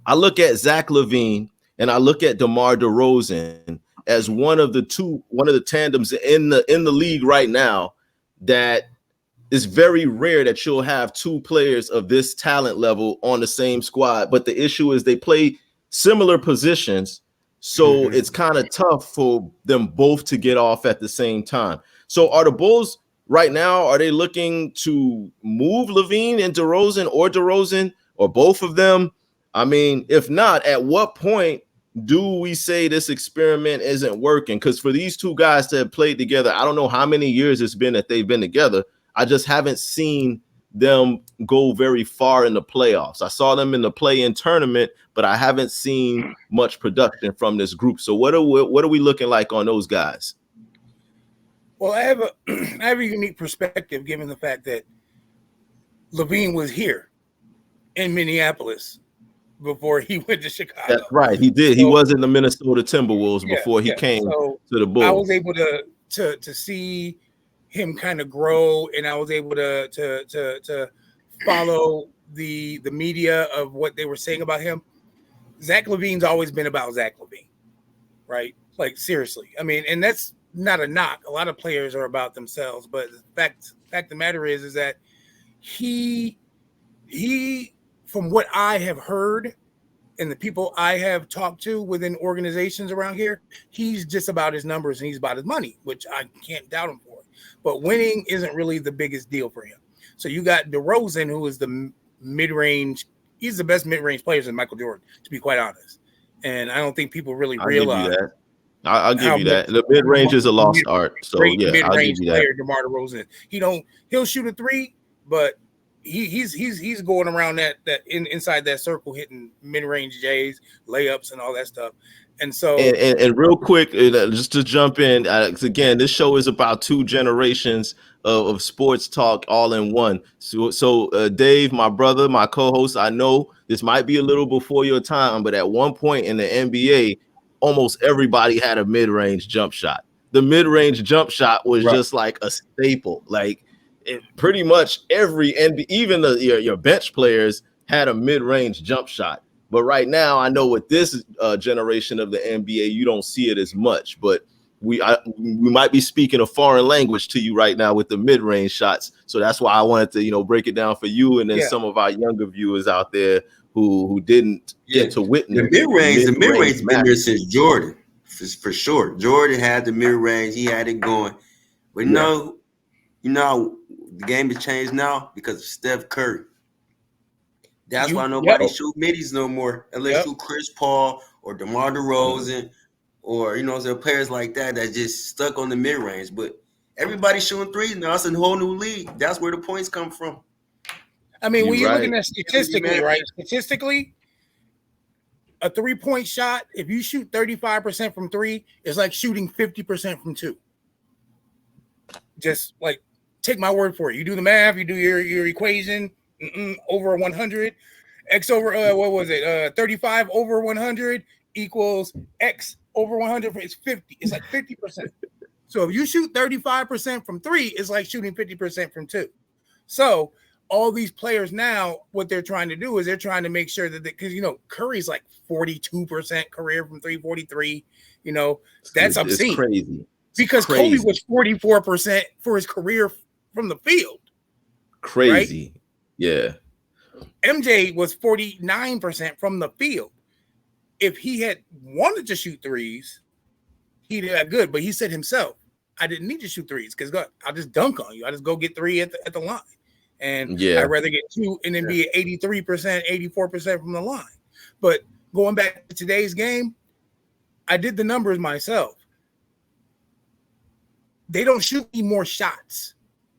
I look at Zach LaVine and I look at DeMar DeRozan as one of the tandems in the league right now that is very rare that you'll have two players of this talent level on the same squad. But the issue is they play similar positions, so it's kind of tough for them both to get off at the same time. So are the Bulls right now, are they looking to move LaVine and DeRozan or both of them? I mean, if not, at what point do we say this experiment isn't working? Because for these two guys to have played together, I don't know how many years it's been that they've been together. I just haven't seen them go very far in the playoffs. I saw them in the play-in tournament, but I haven't seen much production from this group. So what are we looking like on those guys? Well, I have a unique perspective given the fact that LaVine was here in Minneapolis before he went to Chicago. That's right. He did. So, he was in the Minnesota Timberwolves before he came to the Bulls. I was able to see him kind of grow, and I was able to follow the media of what they were saying about him. Zach LaVine's always been about Zach LaVine, right? Like, seriously. I mean, and that's not a knock. A lot of players are about themselves, but the fact of the matter is that he from what I have heard and the people I have talked to within organizations around here, he's just about his numbers and he's about his money, which I can't doubt him for. But winning isn't really the biggest deal for him. So you got DeRozan, who is the mid-range. He's the best mid-range players in Michael Jordan, to be quite honest. And I don't think people really realize. I'll give you that. The mid-range is a lost art. So yeah, I'll give you that. Player, DeMar DeRozan. He'll shoot a three, but he's going around that inside that circle, hitting mid-range J's, layups, and all that stuff. And so, and real quick, just to jump in, again, this show is about two generations of sports talk all in one. So Dave, my brother, my co-host, I know this might be a little before your time, but at one point in the NBA, almost everybody had a mid-range jump shot. The mid-range jump shot was just like a staple. Like pretty much every NBA, even your bench players had a mid-range jump shot. But right now, I know with this generation of the NBA, you don't see it as much. But we might be speaking a foreign language to you right now with the mid-range shots. So that's why I wanted to break it down for you and then some of our younger viewers out there who didn't get to witness the mid-range been there since Jordan, for sure. Jordan had the mid-range, he had it going. But the game has changed now because of Steph Curry. That's why nobody shoot middies no more, unless you Chris Paul or DeMar DeRozan or players like that just stuck on the mid-range. But everybody's shooting threes now. It's a whole new league. That's where the points come from. I mean, when you're looking at statistically, right? Statistically, a 3-point shot, if you shoot 35% from three, it's like shooting 50% from two. Just like, take my word for it. You do the math, you do your equation, over 100, X over, 35 over 100 equals X over 100. It's 50. It's like 50%. So if you shoot 35% from three, it's like shooting 50% from two. So all these players now, what they're trying to do is they're trying to make sure that because Curry's like 42% career from 3, 43. You know, that's It's obscene. crazy. Because Kobe was 44% for his career from the field. Crazy. Right? Yeah. MJ was 49% from the field. If he had wanted to shoot threes, he did that good. But he said himself, I didn't need to shoot threes because I'll just dunk on you. I just go get three at the line. And I'd rather get two and then be at 83%, 84% from the line. But going back to today's game, I did the numbers myself. They don't shoot any more shots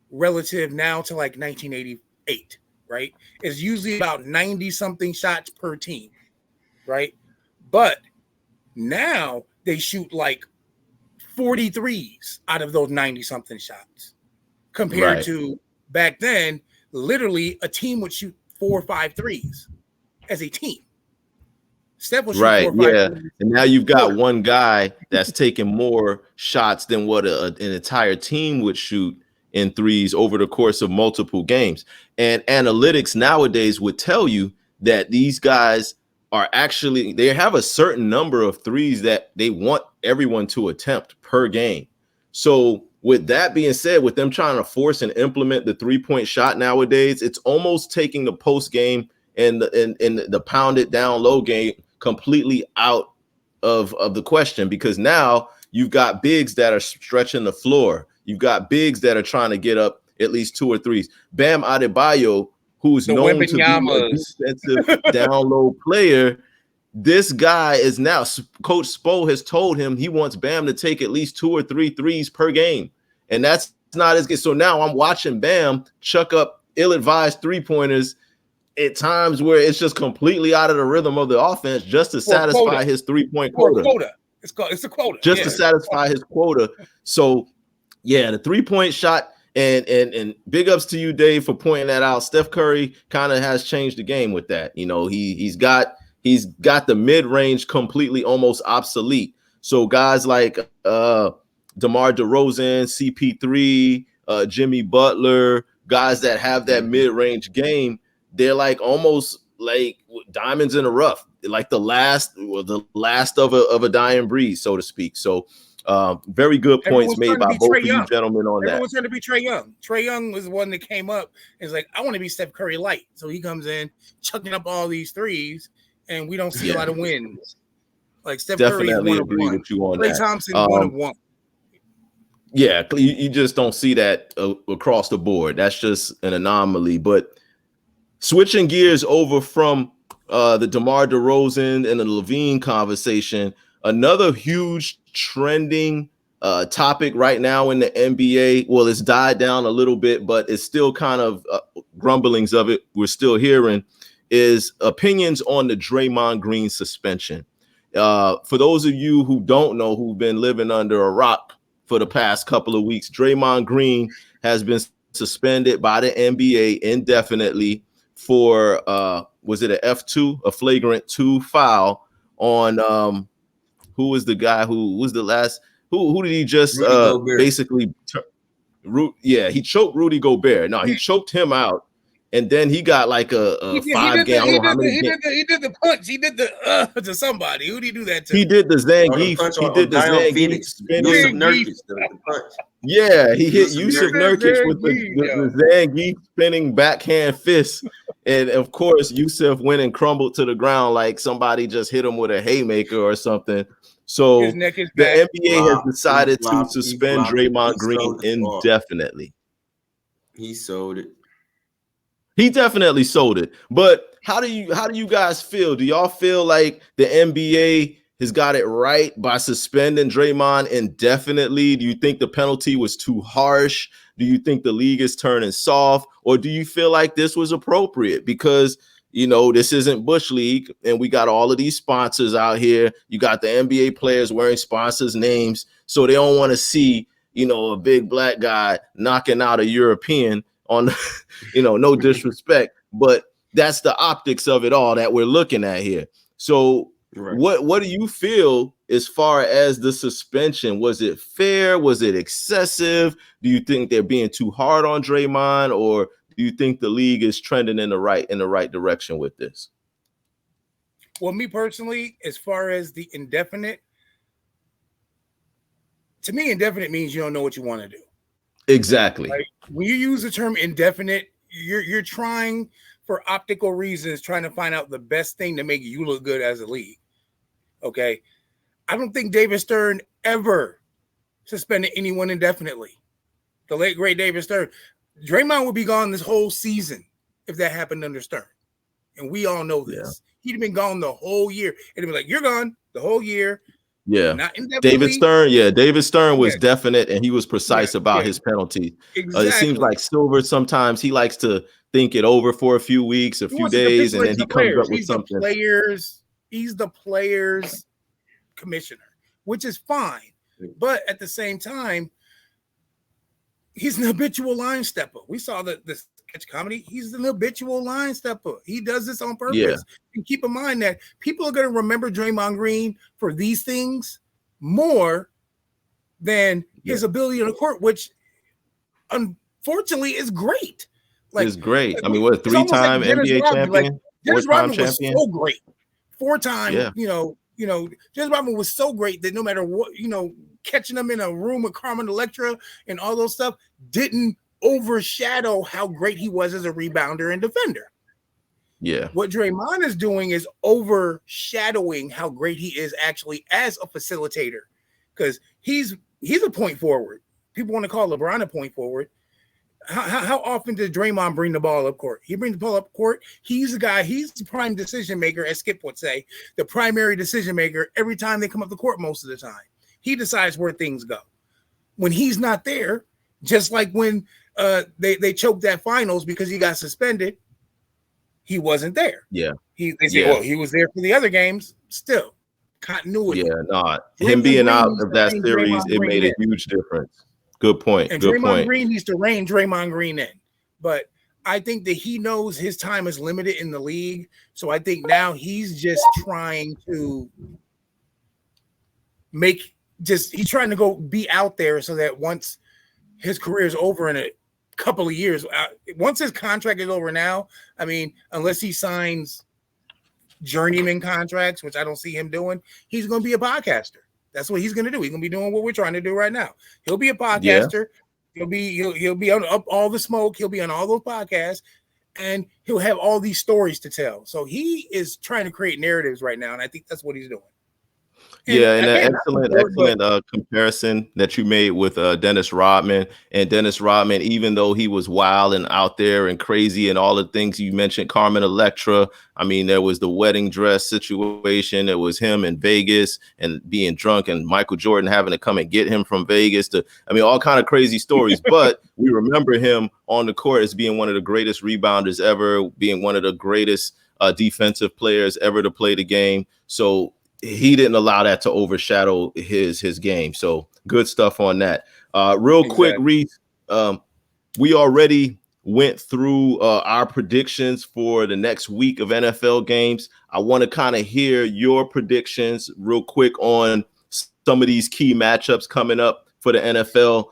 relative now to like 1988, right? It's usually about 90-something shots per team, right? But now they shoot like 43s out of those 90-something shots compared to back then, literally a team would shoot 4 or 5 threes as a team. Steph will shoot 4 or 5 threes. And now you've got one guy that's taking more shots than what an entire team would shoot in threes over the course of multiple games. And analytics nowadays would tell you that these guys are actually, they have a certain number of threes that they want everyone to attempt per game. So with that being said, with them trying to force and implement the 3-point shot nowadays, it's almost taking the post game and the pound it down low game completely out of the question, because now you've got bigs that are stretching the floor. You've got bigs that are trying to get up at least 2 or 3s. Bam Adebayo, who's known to be a defensive down low player, this guy is now, Coach Spo has told him he wants Bam to take at least 2 or 3 threes per game. And that's not as good. So now I'm watching Bam chuck up ill-advised 3-pointers at times where it's just completely out of the rhythm of the offense just to satisfy his 3-point quota. It's a quota. Just to satisfy his quota. So, yeah, the 3-point shot, and big ups to you, Dave, for pointing that out. Steph Curry kind of has changed the game with that. You know, he's got the mid-range completely almost obsolete. So guys like DeMar DeRozan, CP3, Jimmy Butler, guys that have that mid-range game, they're like almost like diamonds in the rough, like the last of a dying breed, so to speak. So very good points made by both of you gentlemen on that. Everyone's trying to be Trae Young. Trae Young was the one that came up and is like, I want to be Steph Curry light. So he comes in chucking up all these threes, and we don't see a lot of wins. Like Steph Curry is one of one. Klay Thompson, 1 of 1. Yeah, you just don't see that across the board. That's just an anomaly. But switching gears over from the DeMar DeRozan and the Levine conversation, another huge trending topic right now in the NBA. Well, it's died down a little bit, but it's still kind of grumblings of it. We're still hearing is opinions on the Draymond Green suspension. For those of you who don't know, who've been living under a rock for the past couple of weeks, Draymond Green has been suspended by the NBA indefinitely for was it a F2, a flagrant 2 foul on who was the guy who was the last who did he just basically he choked Rudy Gobert. No, he choked him out, and then he got like a 5-game. He did the punch. He did the to somebody. Who did he do that to? He did the Zangief. He did the Zangief spinning. Yeah, he hit Yusuf Nurkic with the Zangief spinning backhand fist. And of course, Yusuf went and crumbled to the ground like somebody just hit him with a haymaker or something. So the NBA has decided to suspend Draymond Green indefinitely. He sold it. He definitely sold it. But how do you guys feel? Do y'all feel like the NBA has got it right by suspending Draymond indefinitely? Do you think the penalty was too harsh? Do you think the league is turning soft? Or do you feel like this was appropriate? Because, you know, this isn't Bush League, and we got all of these sponsors out here. You got the NBA players wearing sponsors' names, so they don't want to see, you know, a big black guy knocking out a European on, you know, no disrespect, but that's the optics of it all that we're looking at here. So what do you feel as far as the suspension? Was it fair? Was it excessive? Do you think they're being too hard on Draymond, or do you think the league is trending in the right direction with this? Well, me personally, as far as the indefinite, To me, indefinite means you don't know what you want to do. Exactly. Like, when you use the term indefinite, you're trying for optical reasons, trying to find out the best thing to make you look good as a league. Okay. I don't think David Stern ever suspended anyone indefinitely. The late, great David Stern. Draymond would be gone this whole season if that happened under Stern. And we all know this. Yeah. He'd have been gone the whole year. It'd be like, you're gone the whole year. Yeah. Not indefinitely. David Stern was definite, and he was precise about his penalty. Exactly. It seems like Silver, sometimes he likes to think it over for a few weeks, a few days, and then he comes up with something. He's the players commissioner, which is fine. But at the same time, he's an habitual line stepper. We saw the sketch comedy. He's an habitual line stepper. He does this on purpose. Yeah. And keep in mind that people are going to remember Draymond Green for these things more than his ability on the court, which unfortunately is great. Like, it's great. I mean, what, 3-time NBA champion? Like, Dennis Rodman was so great. 4-time, Dennis Rodman was so great that no matter what, catching them in a room with Carmen Electra and all those stuff didn't overshadow how great he was as a rebounder and defender. Yeah. What Draymond is doing is overshadowing how great he is actually as a facilitator, because he's a point forward. People want to call LeBron a point forward. How often does Draymond bring the ball up court? He brings the ball up court. He's the guy. He's the prime decision maker, as Skip would say, the primary decision maker every time they come up the court most of the time. He decides where things go. When he's not there, just like when they choked that finals because he got suspended, he wasn't there. Yeah. They say, well, he was there for the other games. Still, continuity. Yeah, not him being out of that series. It made a huge difference. Good point. And Good Draymond point. Green needs to rein Draymond Green in. But I think that he knows his time is limited in the league. So I think now he's just trying to he's trying to go be out there so that once his career is over in a couple of years, once his contract is over now, I mean, unless he signs journeyman contracts, which I don't see him doing, he's going to be a podcaster. That's what he's going to do. He's going to be doing what we're trying to do right now. He'll be a podcaster. Yeah. He'll be on Up All the Smoke. He'll be on all those podcasts, and he'll have all these stories to tell. So he is trying to create narratives right now, and I think that's what he's doing. And an excellent comparison that you made with Dennis Rodman. And Dennis Rodman, even though he was wild and out there and crazy and all the things you mentioned, Carmen Electra, I mean, there was the wedding dress situation. It was him in Vegas and being drunk and Michael Jordan having to come and get him from Vegas all kind of crazy stories. But we remember him on the court as being one of the greatest rebounders ever, being one of the greatest defensive players ever to play the game. So he didn't allow that to overshadow his game. So good stuff on that. Real quick, Reese, we already went through our predictions for the next week of NFL games. I want to kind of hear your predictions real quick on some of these key matchups coming up for the NFL.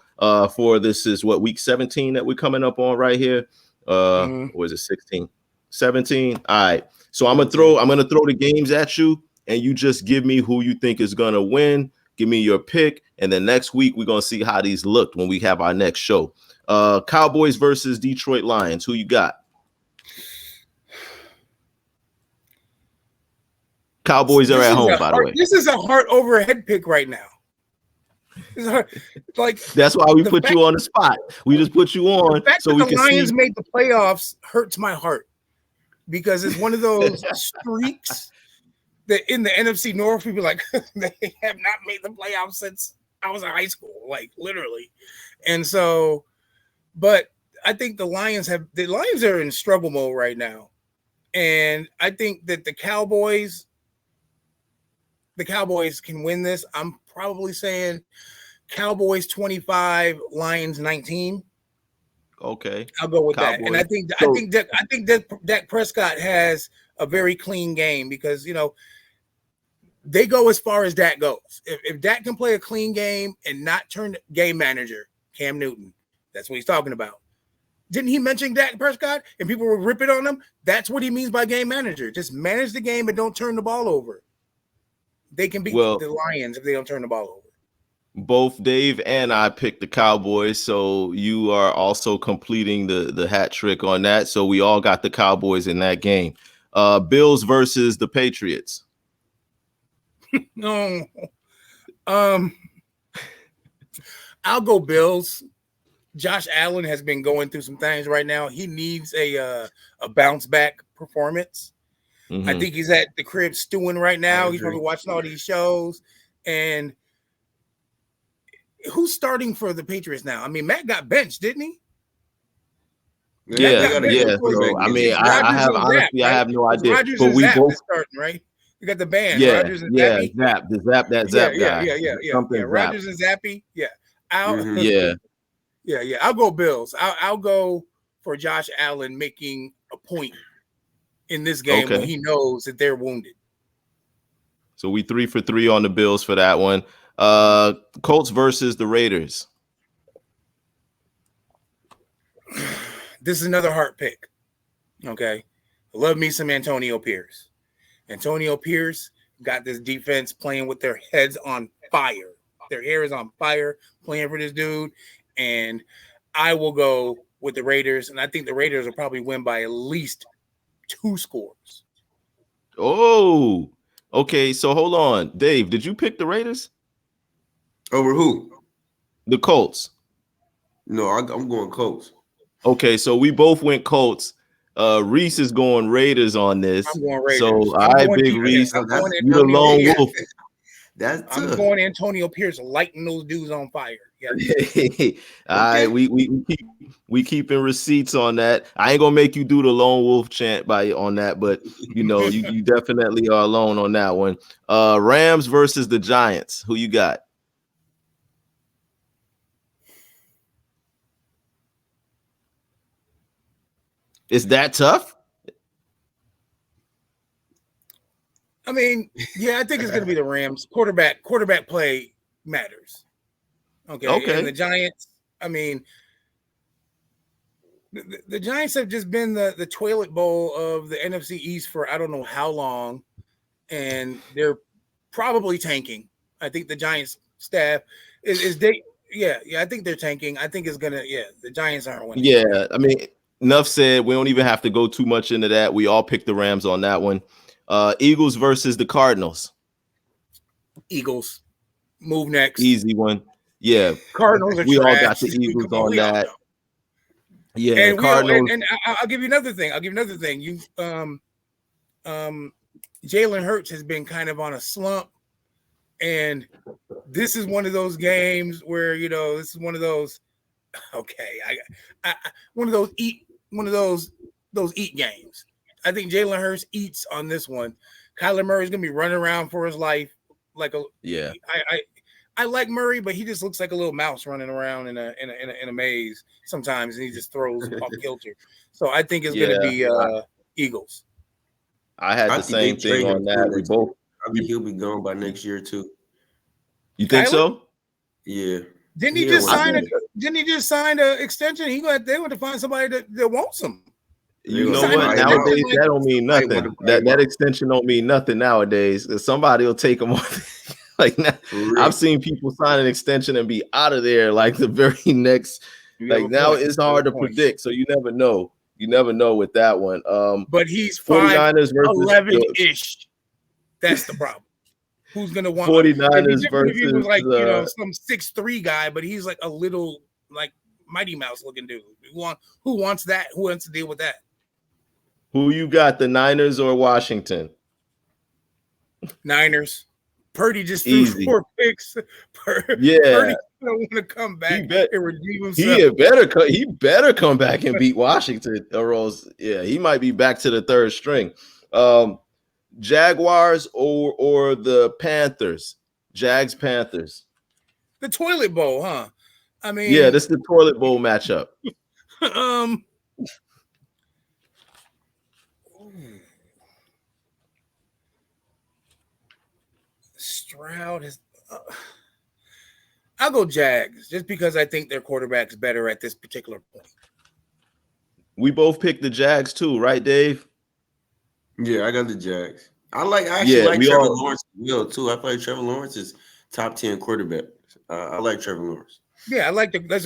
For this is what, week 17 that we're coming up on right here. Or is it 16? 17. All right. So I'm gonna throw the games at you, and you just give me who you think is going to win. Give me your pick. And then next week, we're going to see how these looked when we have our next show. Cowboys versus Detroit Lions. Who you got? Cowboys are at home, by the way. This is a heart over head pick right now. That's why we put you on the spot. We just put you on so we can see. The Lions made the playoffs hurts my heart, because it's one of those streaks that in the NFC North, people like they have not made the playoffs since I was in high school, like literally. And so, but I think the Lions are in struggle mode right now. And I think that the Cowboys can win this. I'm probably saying Cowboys 25, Lions 19. Okay. I'll go with Cowboys. that. And I think that Dak Prescott has a very clean game, because, they go as far as Dak goes. If Dak can play a clean game and not turn game manager, Cam Newton, that's what he's talking about. Didn't he mention Dak Prescott and people were ripping on him? That's what he means by game manager. Just manage the game and don't turn the ball over. They can beat the Lions if they don't turn the ball over. Both Dave and I picked the Cowboys, so you are also completing the hat trick on that. So we all got the Cowboys in that game. Bills versus the Patriots. No. I'll go Bills. Josh Allen has been going through some things right now. He needs a bounce back performance. I think he's at the crib stewing right now. He's probably watching all these shows. And who's starting for the Patriots now? I mean, Matt got benched, didn't he? Yeah. So, I mean, I have no idea. Rodgers but and we Zapp both is starting, right? You got the band. Yeah, Rodgers and yeah, Zappy. Zap guy. Yeah. Rodgers and Zappy. Yeah. Yeah. Yeah. I'll go Bills. I'll go for Josh Allen making a point in this game when he knows that they're wounded. So we 3 for 3 on the Bills for that one. Colts versus the Raiders. This is another heart pick. Okay. I love me some Antonio Pierce. Antonio Pierce got this defense playing with their heads on fire. Their hair is on fire playing for this dude. And I will go with the Raiders. And I think the Raiders will probably win by at least 2 scores. Oh, okay. So hold on. Dave, did you pick the Raiders? Over who? The Colts. No, I'm going Colts. Okay, so we both went Colts. Reese is going Raiders on this. I'm going Raiders. So Big Reese, you the lone wolf. I'm going Antonio Pierce lighting those dudes on fire. Yeah. All right, we keeping receipts on that. I ain't gonna make you do the lone wolf chant on that, but you definitely are alone on that one. Rams versus the Giants. Who you got? Is that tough? I mean, yeah, I think it's going to be the Rams. Quarterback play matters. Okay. And the Giants, I mean, the Giants have just been the toilet bowl of the NFC East for I don't know how long, and they're probably tanking. I think the Giants staff is they. Yeah, I think they're tanking. I think it's gonna. Yeah, the Giants aren't winning. Yeah, I mean, enough said. We don't even have to go too much into that. We all picked the Rams on that one. Eagles versus the Cardinals. Eagles. Move next. Easy one. Yeah. Cardinals are we trash. All got the Eagles on that. Yeah, and Cardinals. And I'll give you another thing. You Jalen Hurts has been kind of on a slump. And this is one of those games where, this is one of those, okay, one of those eat games. I think Jalen Hurts eats on this one. Kyler Murray's gonna be running around for his life Yeah. I like Murray, but he just looks like a little mouse running around in a maze sometimes, and he just throws off kilter. So I think it's gonna be Eagles. I had the same thing on that. We both. I mean, he'll be gone by next year too. You think so? Yeah. Didn't he just sign an extension? They want to find somebody that wants him. You know what? Nowadays, that don't mean nothing. That extension don't mean nothing nowadays. Somebody will take them on. I've seen people sign an extension and be out of there like the very next. Now it's hard to predict, so you never know. You never know with that one. But he's 5'11" That's the problem. Who's gonna want 49ers versus he was some 6'3" guy, but he's like a little Mighty Mouse looking dude. Who wants that? Who wants to deal with that? Who you got, the Niners or Washington? Niners. Purdy just threw 4 picks. Purdy don't want to come back and redeem himself. He better come back and beat Washington, or else he might be back to the third string. Jaguars or the Panthers? Jags Panthers. The toilet bowl, huh? I mean, this is the toilet bowl matchup. Stroud has. I'll go Jags just because I think their quarterback's better at this particular point. We both picked the Jags too, right, Dave? Yeah, I got the Jags. I actually like Trevor Lawrence too. I feel like Trevor Lawrence is top 10 quarterback. I like Trevor Lawrence. Yeah, I like that's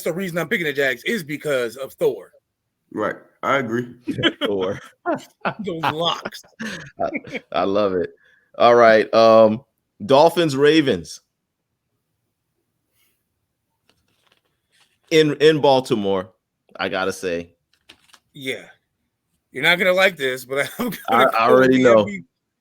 the reason I'm picking the Jags is because of Thor. Right, I agree. Thor. Those locks. I love it. All right. Dolphins, Ravens. In Baltimore, I gotta say. Yeah. You're not gonna like this, but I already know.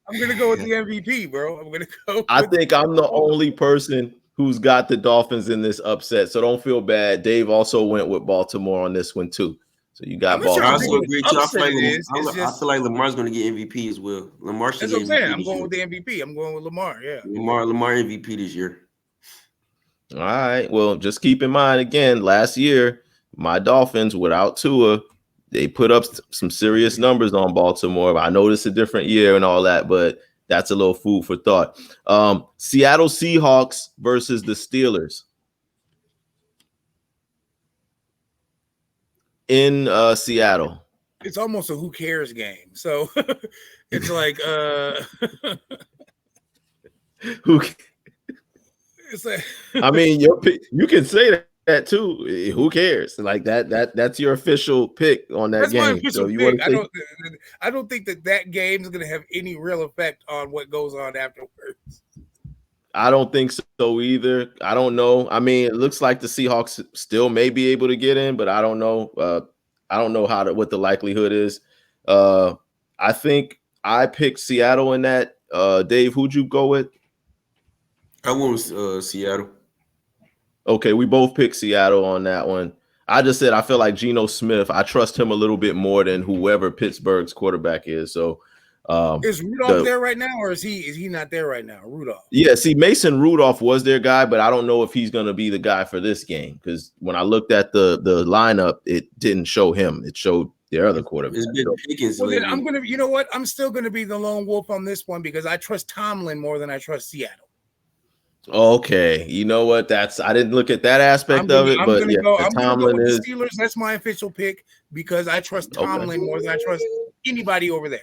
I'm gonna go with the MVP, bro. I'm gonna go. I think I'm the only person who's got the Dolphins in this upset, so don't feel bad. Dave also went with Baltimore on this one too. So you got Baltimore. I also agree too. I feel like Lamar's going to get MVP as well. Lamar should get MVP. That's what I'm saying. I'm going with the MVP. I'm going with Lamar. Yeah, Lamar MVP this year. All right. Well, just keep in mind again, last year my Dolphins without Tua, they put up some serious numbers on Baltimore. I know it's a different year and all that, but that's a little food for thought. Seattle Seahawks versus the Steelers in Seattle. It's almost a who cares game. So it's like who? It's like I mean, you can say that too. Who cares? Like that's your official pick on that game. My official pick. I don't think that game is going to have any real effect on what goes on afterwards. I don't think so either. I don't know. I mean, it looks like the Seahawks still may be able to get in, but I don't know. I don't know what the likelihood is. I think I picked Seattle in that. Dave, who'd you go with? I went with Seattle. Okay, we both picked Seattle on that one. I just said I feel like Geno Smith. I trust him a little bit more than whoever Pittsburgh's quarterback is. So, is Rudolph there right now, or is he not there right now? Rudolph. Yeah, see, Mason Rudolph was their guy, but I don't know if he's going to be the guy for this game because when I looked at the lineup, it didn't show him. It showed their other quarterback. Well, then I'm gonna. You know what? I'm still going to be the lone wolf on this one because I trust Tomlin more than I trust Seattle. Okay, you know what? I didn't look at that aspect of it, but yeah, Tomlin is the Steelers. That's my official pick because I trust Tomlin more than I trust anybody over there.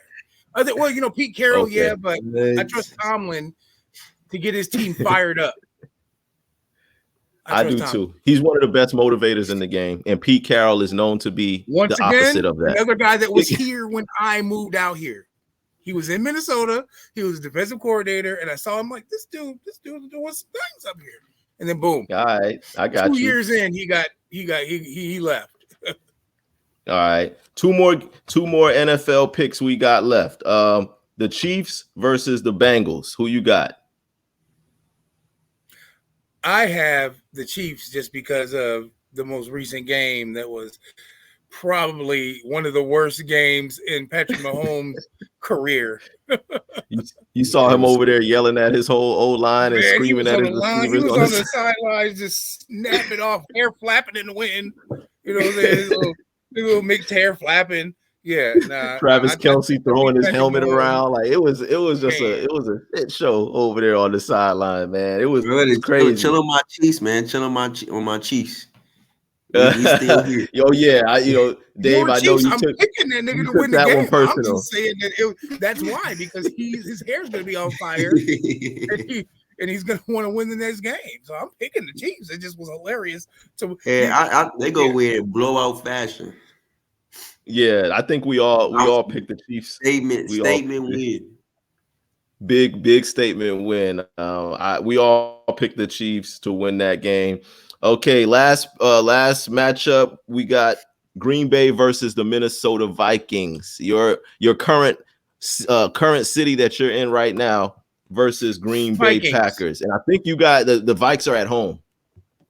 Well, you know, Pete Carroll, but I trust Tomlin to get his team fired up. I do too. He's one of the best motivators in the game, and Pete Carroll is known to be the opposite of that. Another guy that was here when I moved out here. He was in Minnesota. He was a defensive coordinator, and I saw him like this dude is doing some things up here. And then boom. All right, I got 2 years in, he left. All right, two more NFL picks we got left. The Chiefs versus the Bengals. Who you got? I have the Chiefs just because of the most recent game that was probably one of the worst games in Patrick Mahomes' career. You saw him over there yelling at his whole O-line and screaming at his receivers. He was on the sidelines just snapping off, hair flapping in the wind. You know what I'm saying? His little mixed hair flapping. Yeah, Travis Kelce throwing his helmet around like it was just a shit show over there on the sideline, man. It was crazy. Chill on my Chiefs, man. Chill on my Chiefs. Yo, yeah, Dave. I know I'm picking that nigga to win the game. I'm just saying that that's why because his hair's gonna be on fire, and he's gonna want to win the next game. So I'm picking the Chiefs. It just was hilarious. They go with blowout fashion. Yeah, I think we all picked the Chiefs. Statement win. Big statement win. We all picked the Chiefs to win that game. Okay, last matchup we got Green Bay versus the Minnesota Vikings. Your current city that you're in right now versus Green Bay Packers, and I think you got the Vikes are at home.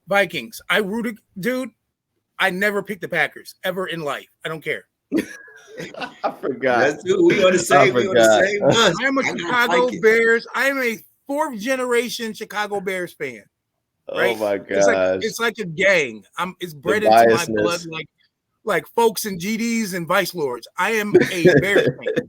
Vikings. I rooted, dude. I never picked the Packers ever in life. I don't care. I forgot. We on the same. I am a Chicago Bears. I am a fourth generation Chicago Bears fan. Right? Oh my god! It's like a gang. It's bred into my blood, like folks and GDs and Vice Lords. I am a Bears fan.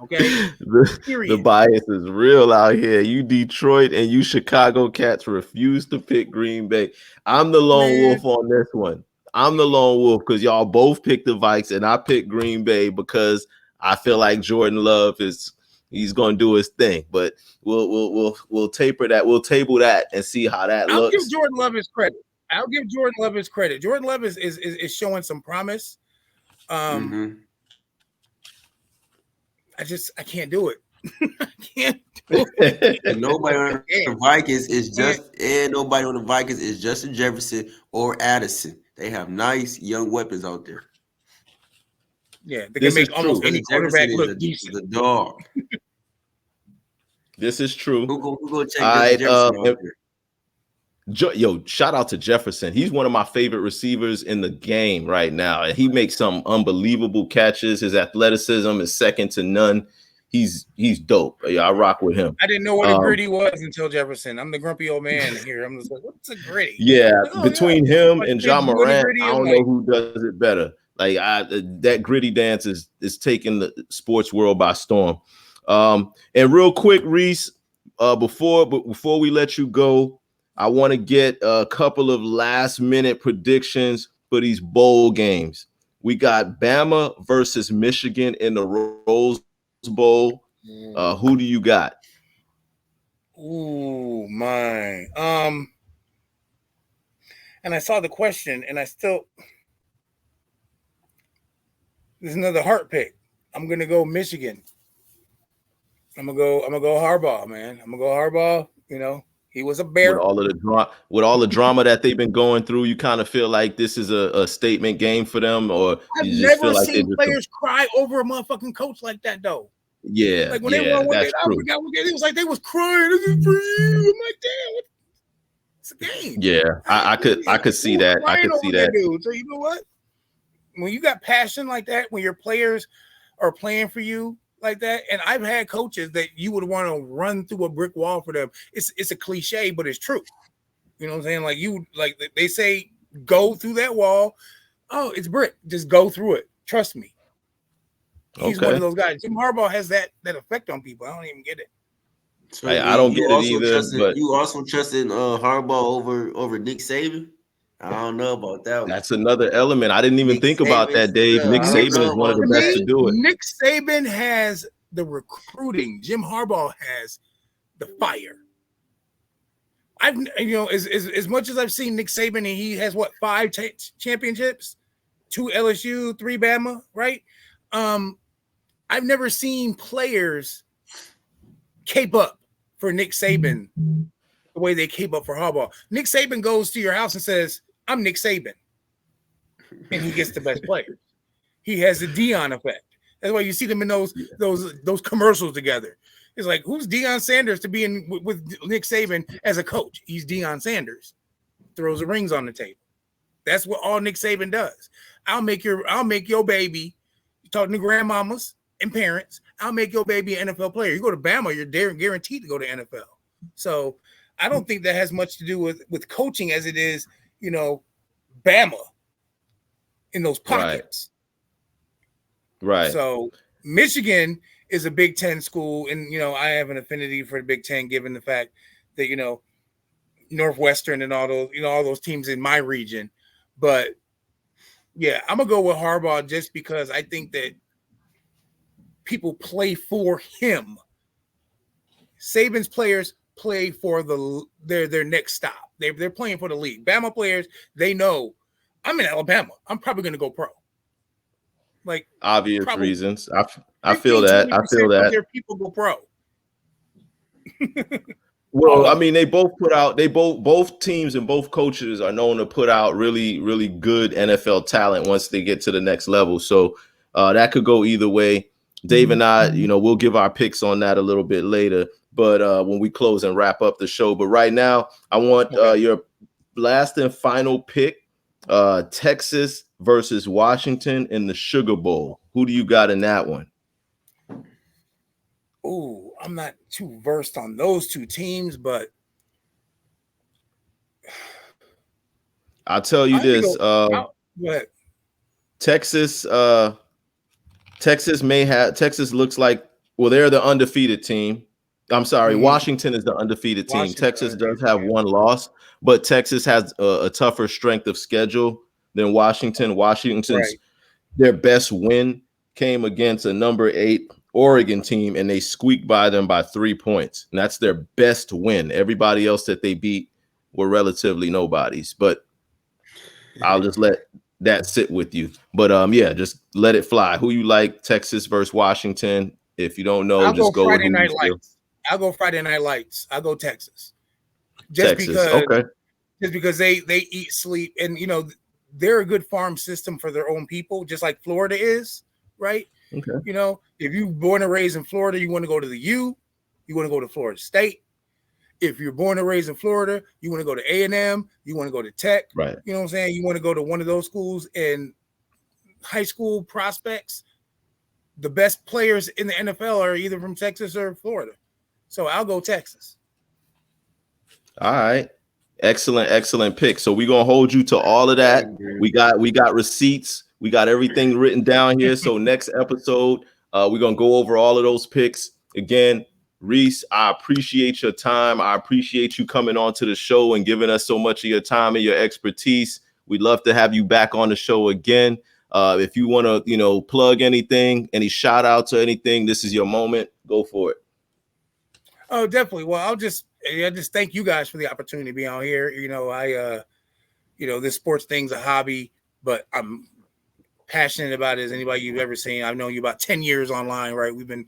Okay, the bias is real out here. You Detroit and you Chicago cats refuse to pick Green Bay. I'm the lone wolf on this one. I'm the lone wolf because y'all both picked the Vikes and I picked Green Bay because I feel like Jordan Love is He's going to do his thing, but we'll taper that. We'll table that and see how that I'll looks. give Jordan Love his credit. Jordan Love is showing some promise. I can't do it. I can't do it. And nobody on the Vikings is Justin Jefferson or Addison. They have nice young weapons out there. Yeah, they can make almost any quarterback look decent. The dog. This is true. Who go check Jefferson out there? Yo, shout out to Jefferson. He's one of my favorite receivers in the game right now. And he makes some unbelievable catches. His athleticism is second to none. He's dope. Yeah, I rock with him. I didn't know what a gritty was until Jefferson. I'm the grumpy old man here. I'm just like, what's a gritty? Yeah, between him and John Morant, I don't know who does it better. Like that gritty dance is taking the sports world by storm. And real quick, Reese, before we let you go, I want to get a couple of last minute predictions for these bowl games. We got Bama versus Michigan in the Rose Bowl. Who do you got? Ooh, my. And I saw the question, and I still. There's another heart pick. I'm gonna go Michigan. I'm gonna go Harbaugh, man. I'm gonna go Harbaugh. You know, he was a bear. With all the drama that they've been going through, you kind of feel like this is a statement game for them, or I've you just never feel like seen players cry over a motherfucking coach like that, though. Yeah, like when they won with it, I forgot what game. It was like they was crying. This is for you. I'm like, damn, it's a game. Yeah, I could see that. I could see that. Dude. So you know what? When you got passion like that, when your players are playing for you like that, and I've had coaches that you would want to run through a brick wall for them. It's a cliche, but it's true. You know what I'm saying? Like they say, go through that wall. Oh, it's brick. Just go through it. Trust me. He's one of those guys. Jim Harbaugh has that effect on people. I don't even get it. So I don't get it either. But you also trusted Harbaugh over Nick Saban? I don't know about that one. That's another element. I didn't even think about that, Dave. Nick Saban is one of the best to do it. Nick Saban has the recruiting. Jim Harbaugh has the fire. As much as I've seen Nick Saban, and he has 5 championships, 2 LSU, 3 Bama, right? I've never seen players cape up for Nick Saban the way they cape up for Harbaugh. Nick Saban goes to your house and says, I'm Nick Saban. And he gets the best players. He has the Deion effect. That's why you see them in those commercials together. It's like, who's Deion Sanders to be in with Nick Saban as a coach? He's Deion Sanders. Throws the rings on the table. That's what all Nick Saban does. I'll make your baby. You're talking to grandmamas and parents. I'll make your baby an NFL player. You go to Bama, you're guaranteed to go to NFL. So I don't think that has much to do with coaching as it is, Bama in those pockets. Right. So Michigan is a Big Ten school, and I have an affinity for the Big Ten, given the fact that Northwestern and all those teams in my region. But yeah, I'm gonna go with Harbaugh just because I think that people play for him. Saban's players play for their next stop. They're playing for the league. Bama players, they know I'm in Alabama. I'm probably going to go pro. Like obvious reasons. I feel that. I feel that. Their people go pro. Well, I mean, they both teams and both coaches are known to put out really, really good NFL talent once they get to the next level. So that could go either way. Dave and I, we'll give our picks on that a little bit later. But when we close and wrap up the show. But right now, I want your last and final pick, Texas versus Washington in the Sugar Bowl. Who do you got in that one? Ooh, I'm not too versed on those two teams, but I'll tell you this. Texas looks like, they're the undefeated team. I'm sorry, Washington is the undefeated team. Texas does have one loss, but Texas has a tougher strength of schedule than Washington. Washington's their best win came against a number 8 Oregon team, and they squeaked by them by 3 points. And that's their best win. Everybody else that they beat were relatively nobodies. But I'll just let that sit with you. But yeah, just let it fly. Who you like? Texas versus Washington. If you don't know, just go with who you feel. I'll go Friday Night Lights. I'll go Texas. Texas. Okay. Just because they eat, sleep, and they're a good farm system for their own people, just like Florida is, right? Okay. If you're born and raised in Florida, you want to go to the U, you want to go to Florida State. If you're born and raised in Florida, you want to go to A&M, you want to go to Tech, right? You know what I'm saying? You want to go to one of those schools. And high school prospects, the best players in the NFL are either from Texas or Florida. So I'll go Texas. All right. Excellent pick. So we're gonna hold you to all of that. We got receipts. We got everything written down here. So next episode, we're gonna go over all of those picks again. Reese, I appreciate your time. I appreciate you coming on to the show and giving us so much of your time and your expertise. We'd love to have you back on the show again. If you want to, plug anything, any shout outs or anything, this is your moment. Go for it. Oh, definitely. Well, I just thank you guys for the opportunity to be on here. This sports thing's a hobby, but I'm passionate about it as anybody you've ever seen. I've known you about 10 years online, right? We've been,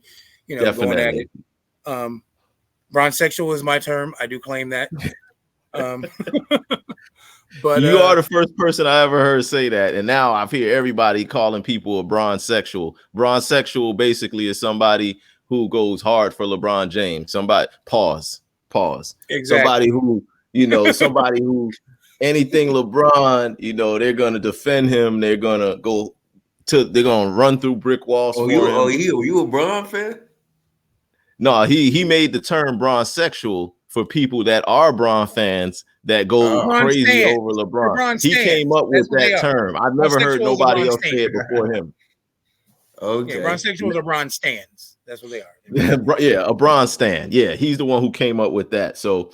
going at it. Bronsexual is my term. I do claim that. But you are the first person I ever heard say that, and now I've heard everybody calling people a bronsexual. Bronsexual basically is somebody who goes hard for LeBron James. Somebody pause. Exactly. Somebody who anything LeBron, they're gonna defend him. They're gonna run through brick walls for him. You a Bron fan? No, he made the term bronsexual for people that are Bron fans that go crazy over LeBron. He came up with that term. I've never heard nobody else say it before him. Okay. Yeah, bronsexuals are Bron stands. That's what they are. Yeah, a Bron stand. Yeah, he's the one who came up with that. So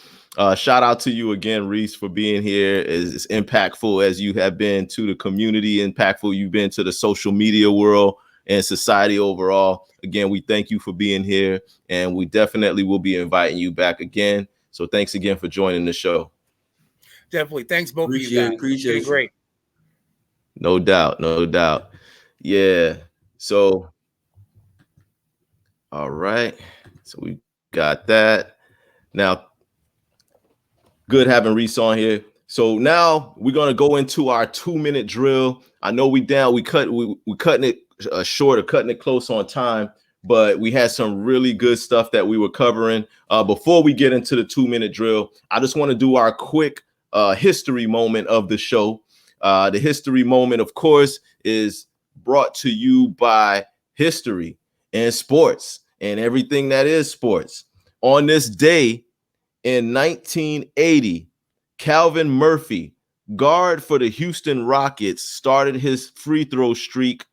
shout out to you again, Reese, for being here. As impactful as you have been to the community, impactful you've been to the social media world and society overall. Again, we thank you for being here, and we definitely will be inviting you back again. So thanks again for joining the show. Definitely. Thanks both of you guys. Appreciate it. Great. No doubt. Yeah. So, all right. So we got that. Now, good having Reese on here. So now we're going to go into our 2-minute drill. I know we cutting it short or cutting it close on time, but we had some really good stuff that we were covering. Before we get into the 2-minute drill, I just want to do our quick history moment of the show. The history moment, of course, is brought to you by history and sports and everything that is sports. On this day in 1980, Calvin Murphy, guard for the Houston Rockets, started his free throw streak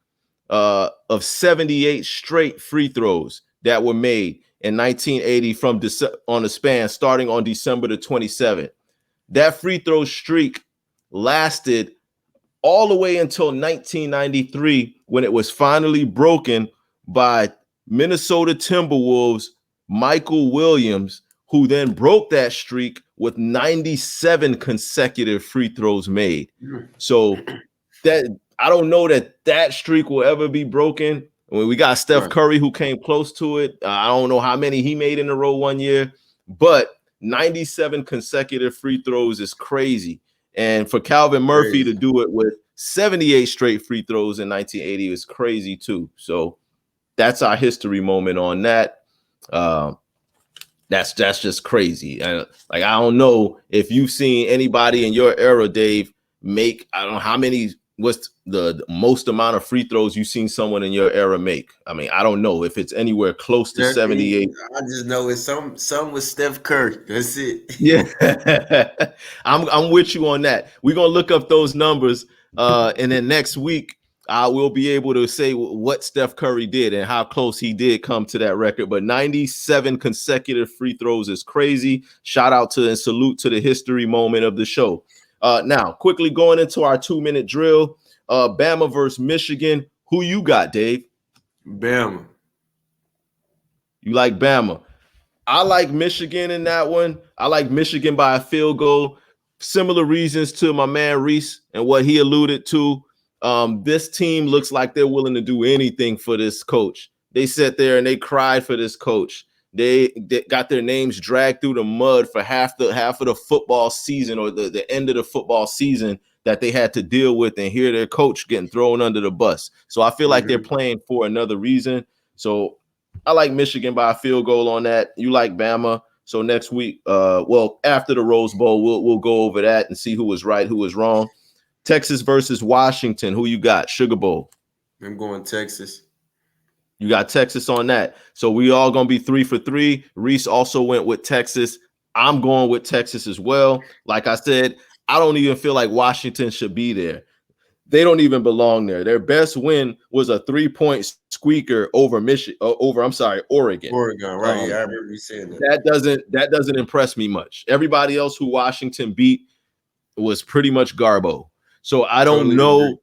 of 78 straight free throws that were made in 1980 on the span starting on December the 27th. That free throw streak lasted all the way until 1993 when it was finally broken by Minnesota Timberwolves Michael Williams, who then broke that streak with 97 consecutive free throws made. So that I don't know that streak will ever be broken. I mean, we got Steph Curry who came close to it. I don't know how many he made in a row one year, but 97 consecutive free throws is crazy. And for Calvin Murphy to do it with 78 straight free throws in 1980 is crazy too. So that's our history moment on that. That's just crazy. I don't know if you've seen anybody in your era, Dave, make, I don't know how many, what's the most amount of free throws you've seen someone in your era make. I mean, I don't know if it's anywhere close to 78. I just know it's some with Steph Curry. That's it. Yeah. I'm with you on that. We're going to look up those numbers. And then next week, I will be able to say what Steph Curry did and how close he did come to that record. But 97 consecutive free throws is crazy. Shout out to and salute to the history moment of the show. Now, quickly going into our 2-minute drill, Bama versus Michigan. Who you got, Dave? Bama. You like Bama. I like Michigan in that one. I like Michigan by a field goal. Similar reasons to my man Reese and what he alluded to. This team looks like they're willing to do anything for this coach. They sat there and they cried for this coach. They got their names dragged through the mud for half of the football season, or the end of the football season, that they had to deal with, and hear their coach getting thrown under the bus. So I feel like they're playing for another reason. So I like Michigan by a field goal on that. You like Bama. So next week, after the Rose Bowl, we'll go over that and see who was right, who was wrong. Texas versus Washington. Who you got? Sugar Bowl. I'm going Texas. You got Texas on that. So we all going to be 3 for 3. Reese also went with Texas. I'm going with Texas as well. Like I said, I don't even feel like Washington should be there. They don't even belong there. Their best win was a 3-point squeaker over Oregon. Oregon, right? I remember you saying that. That doesn't impress me much. Everybody else who Washington beat was pretty much garbo. So I don't know. Agree.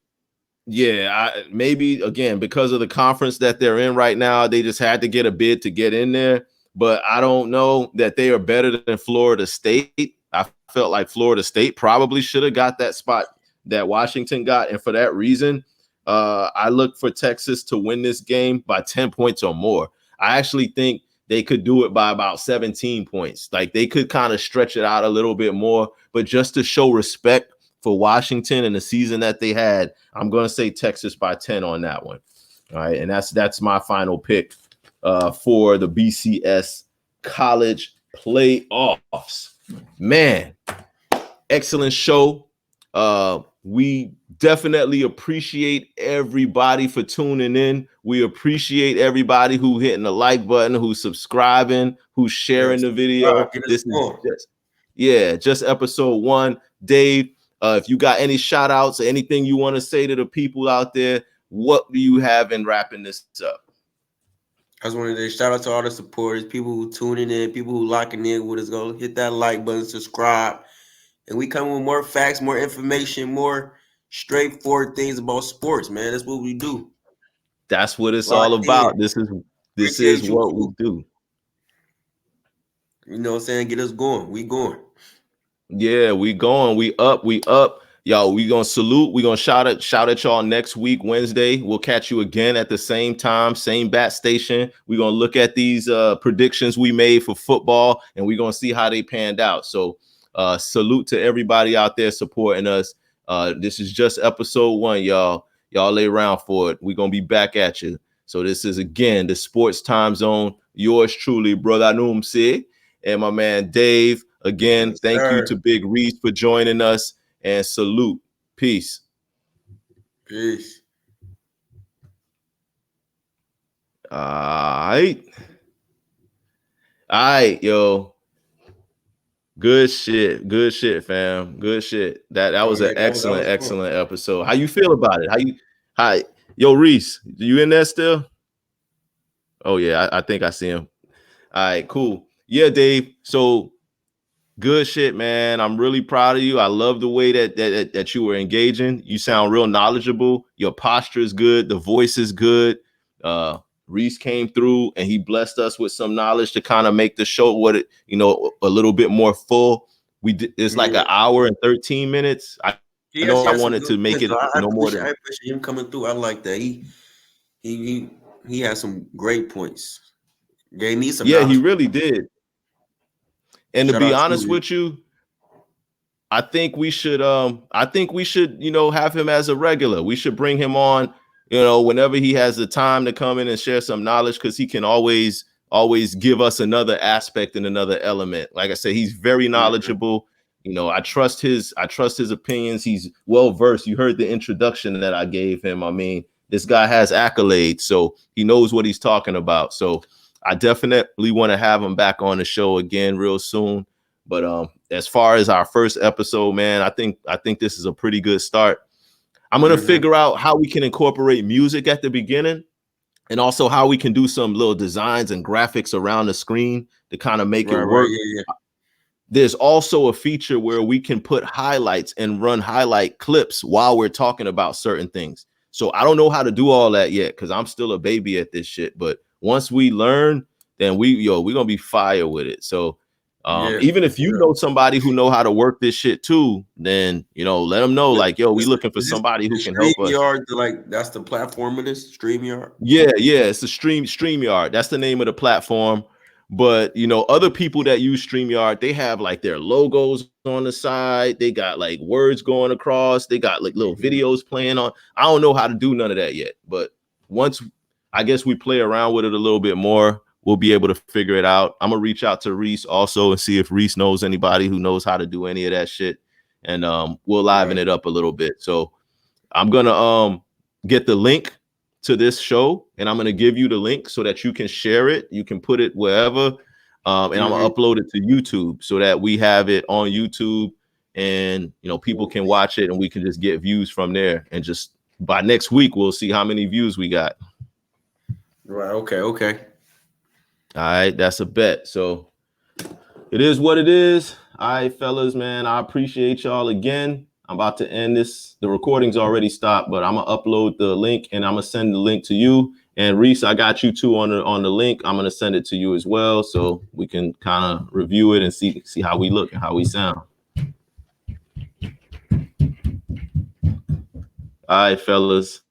Yeah, maybe again because of the conference that they're in right now, they just had to get a bid to get in there. But I don't know that they are better than Florida State. I felt like Florida State probably should have got that spot that Washington got, and for that reason, I look for Texas to win this game by 10 points or more. I actually think they could do it by about 17 points. Like they could kind of stretch it out a little bit more, but just to show respect for Washington and the season that they had, I'm going to say Texas by 10 on that one. All right, and that's my final pick for the BCS college playoffs. Man, excellent show. We definitely appreciate everybody for tuning in. We appreciate everybody who hitting the like button, who's subscribing, who's sharing the video. This is just episode 1. Dave, if you got any shout outs or anything you want to say to the people out there, what do you have in wrapping this up? I just wanted to shout out to all the supporters, people who tuning in, people who locking in with us. Go hit that like button, subscribe. And we come with more facts, more information, more straightforward things about sports, man. That's what we do. That's what it's all about. This is what we do. You know what I'm saying? Get us going. We going. Yeah, we going. We up. Y'all, we gonna salute. We gonna shout at y'all next week, Wednesday. We'll catch you again at the same time, same bat station. We're gonna look at these predictions we made for football, and we're gonna see how they panned out. So salute to everybody out there supporting us. This is just episode 1, y'all. Y'all lay around for it. We're gonna be back at you. So this is again the Sports Time Zone. Yours truly, brother Anum Sig, and my man Dave. Again, thank you to Big Reese for joining us, and salute. Peace. Peace. All right, yo. Good shit, fam. Good shit. That was an excellent episode. How you feel about it? Yo, Reese, you in there still? Oh yeah, I think I see him. All right, cool. Yeah, Dave. So good shit, man. I'm really proud of you. I love the way that you were engaging. You sound real knowledgeable. Your posture is good. The voice is good. Reese came through and he blessed us with some knowledge to kind of make the show a little bit more full. It's like an hour and 13 minutes. I wanted to make it no more than. I appreciate him coming through. I like that. He has some great points. Gave me some. Yeah, he really did. And to be honest with you, I think we should have him as a regular. We should bring him on, whenever he has the time to come in and share some knowledge, because he can always give us another aspect and another element. Like I said, he's very knowledgeable. I trust his opinions. He's well versed. You heard the introduction that I gave him. I mean, this guy has accolades, so he knows what he's talking about. So I definitely want to have him back on the show again real soon. But as far as our first episode, man, I think this is a pretty good start. I'm going to figure out how we can incorporate music at the beginning, and also how we can do some little designs and graphics around the screen to kind of make it work. Yeah. There's also a feature where we can put highlights and run highlight clips while we're talking about certain things. So I don't know how to do all that yet, because I'm still a baby at this shit. But once we learn, then we're gonna be fire with it. So Yeah, even if you know somebody who know how to work this shit too, then let them know, like, yo, we looking for is this somebody who the can help us. StreamYard, like that's the platform of this StreamYard? Yeah, it's the StreamYard. That's the name of the platform. But other people that use StreamYard, they have like their logos on the side. They got like words going across. They got like little videos playing on. I don't know how to do none of that yet. But once I guess we play around with it a little bit more, we'll be able to figure it out. I'm gonna reach out to Reese also and see if Reese knows anybody who knows how to do any of that shit. And we'll liven it up a little bit. So I'm gonna get the link to this show, and I'm gonna give you the link so that you can share it. You can put it wherever, and I'm gonna upload it to YouTube so that we have it on YouTube, and people can watch it, and we can just get views from there. And just by next week, we'll see how many views we got. Right. Okay. All right, that's a bet. So it is what it is. All right, fellas, man, I appreciate y'all again. I'm about to end this. The recording's already stopped, but I'm gonna upload the link and I'm gonna send the link to you. And Reese, I got you too on the link. I'm gonna send it to you as well, so we can kind of review it and see how we look and how we sound. All right, fellas.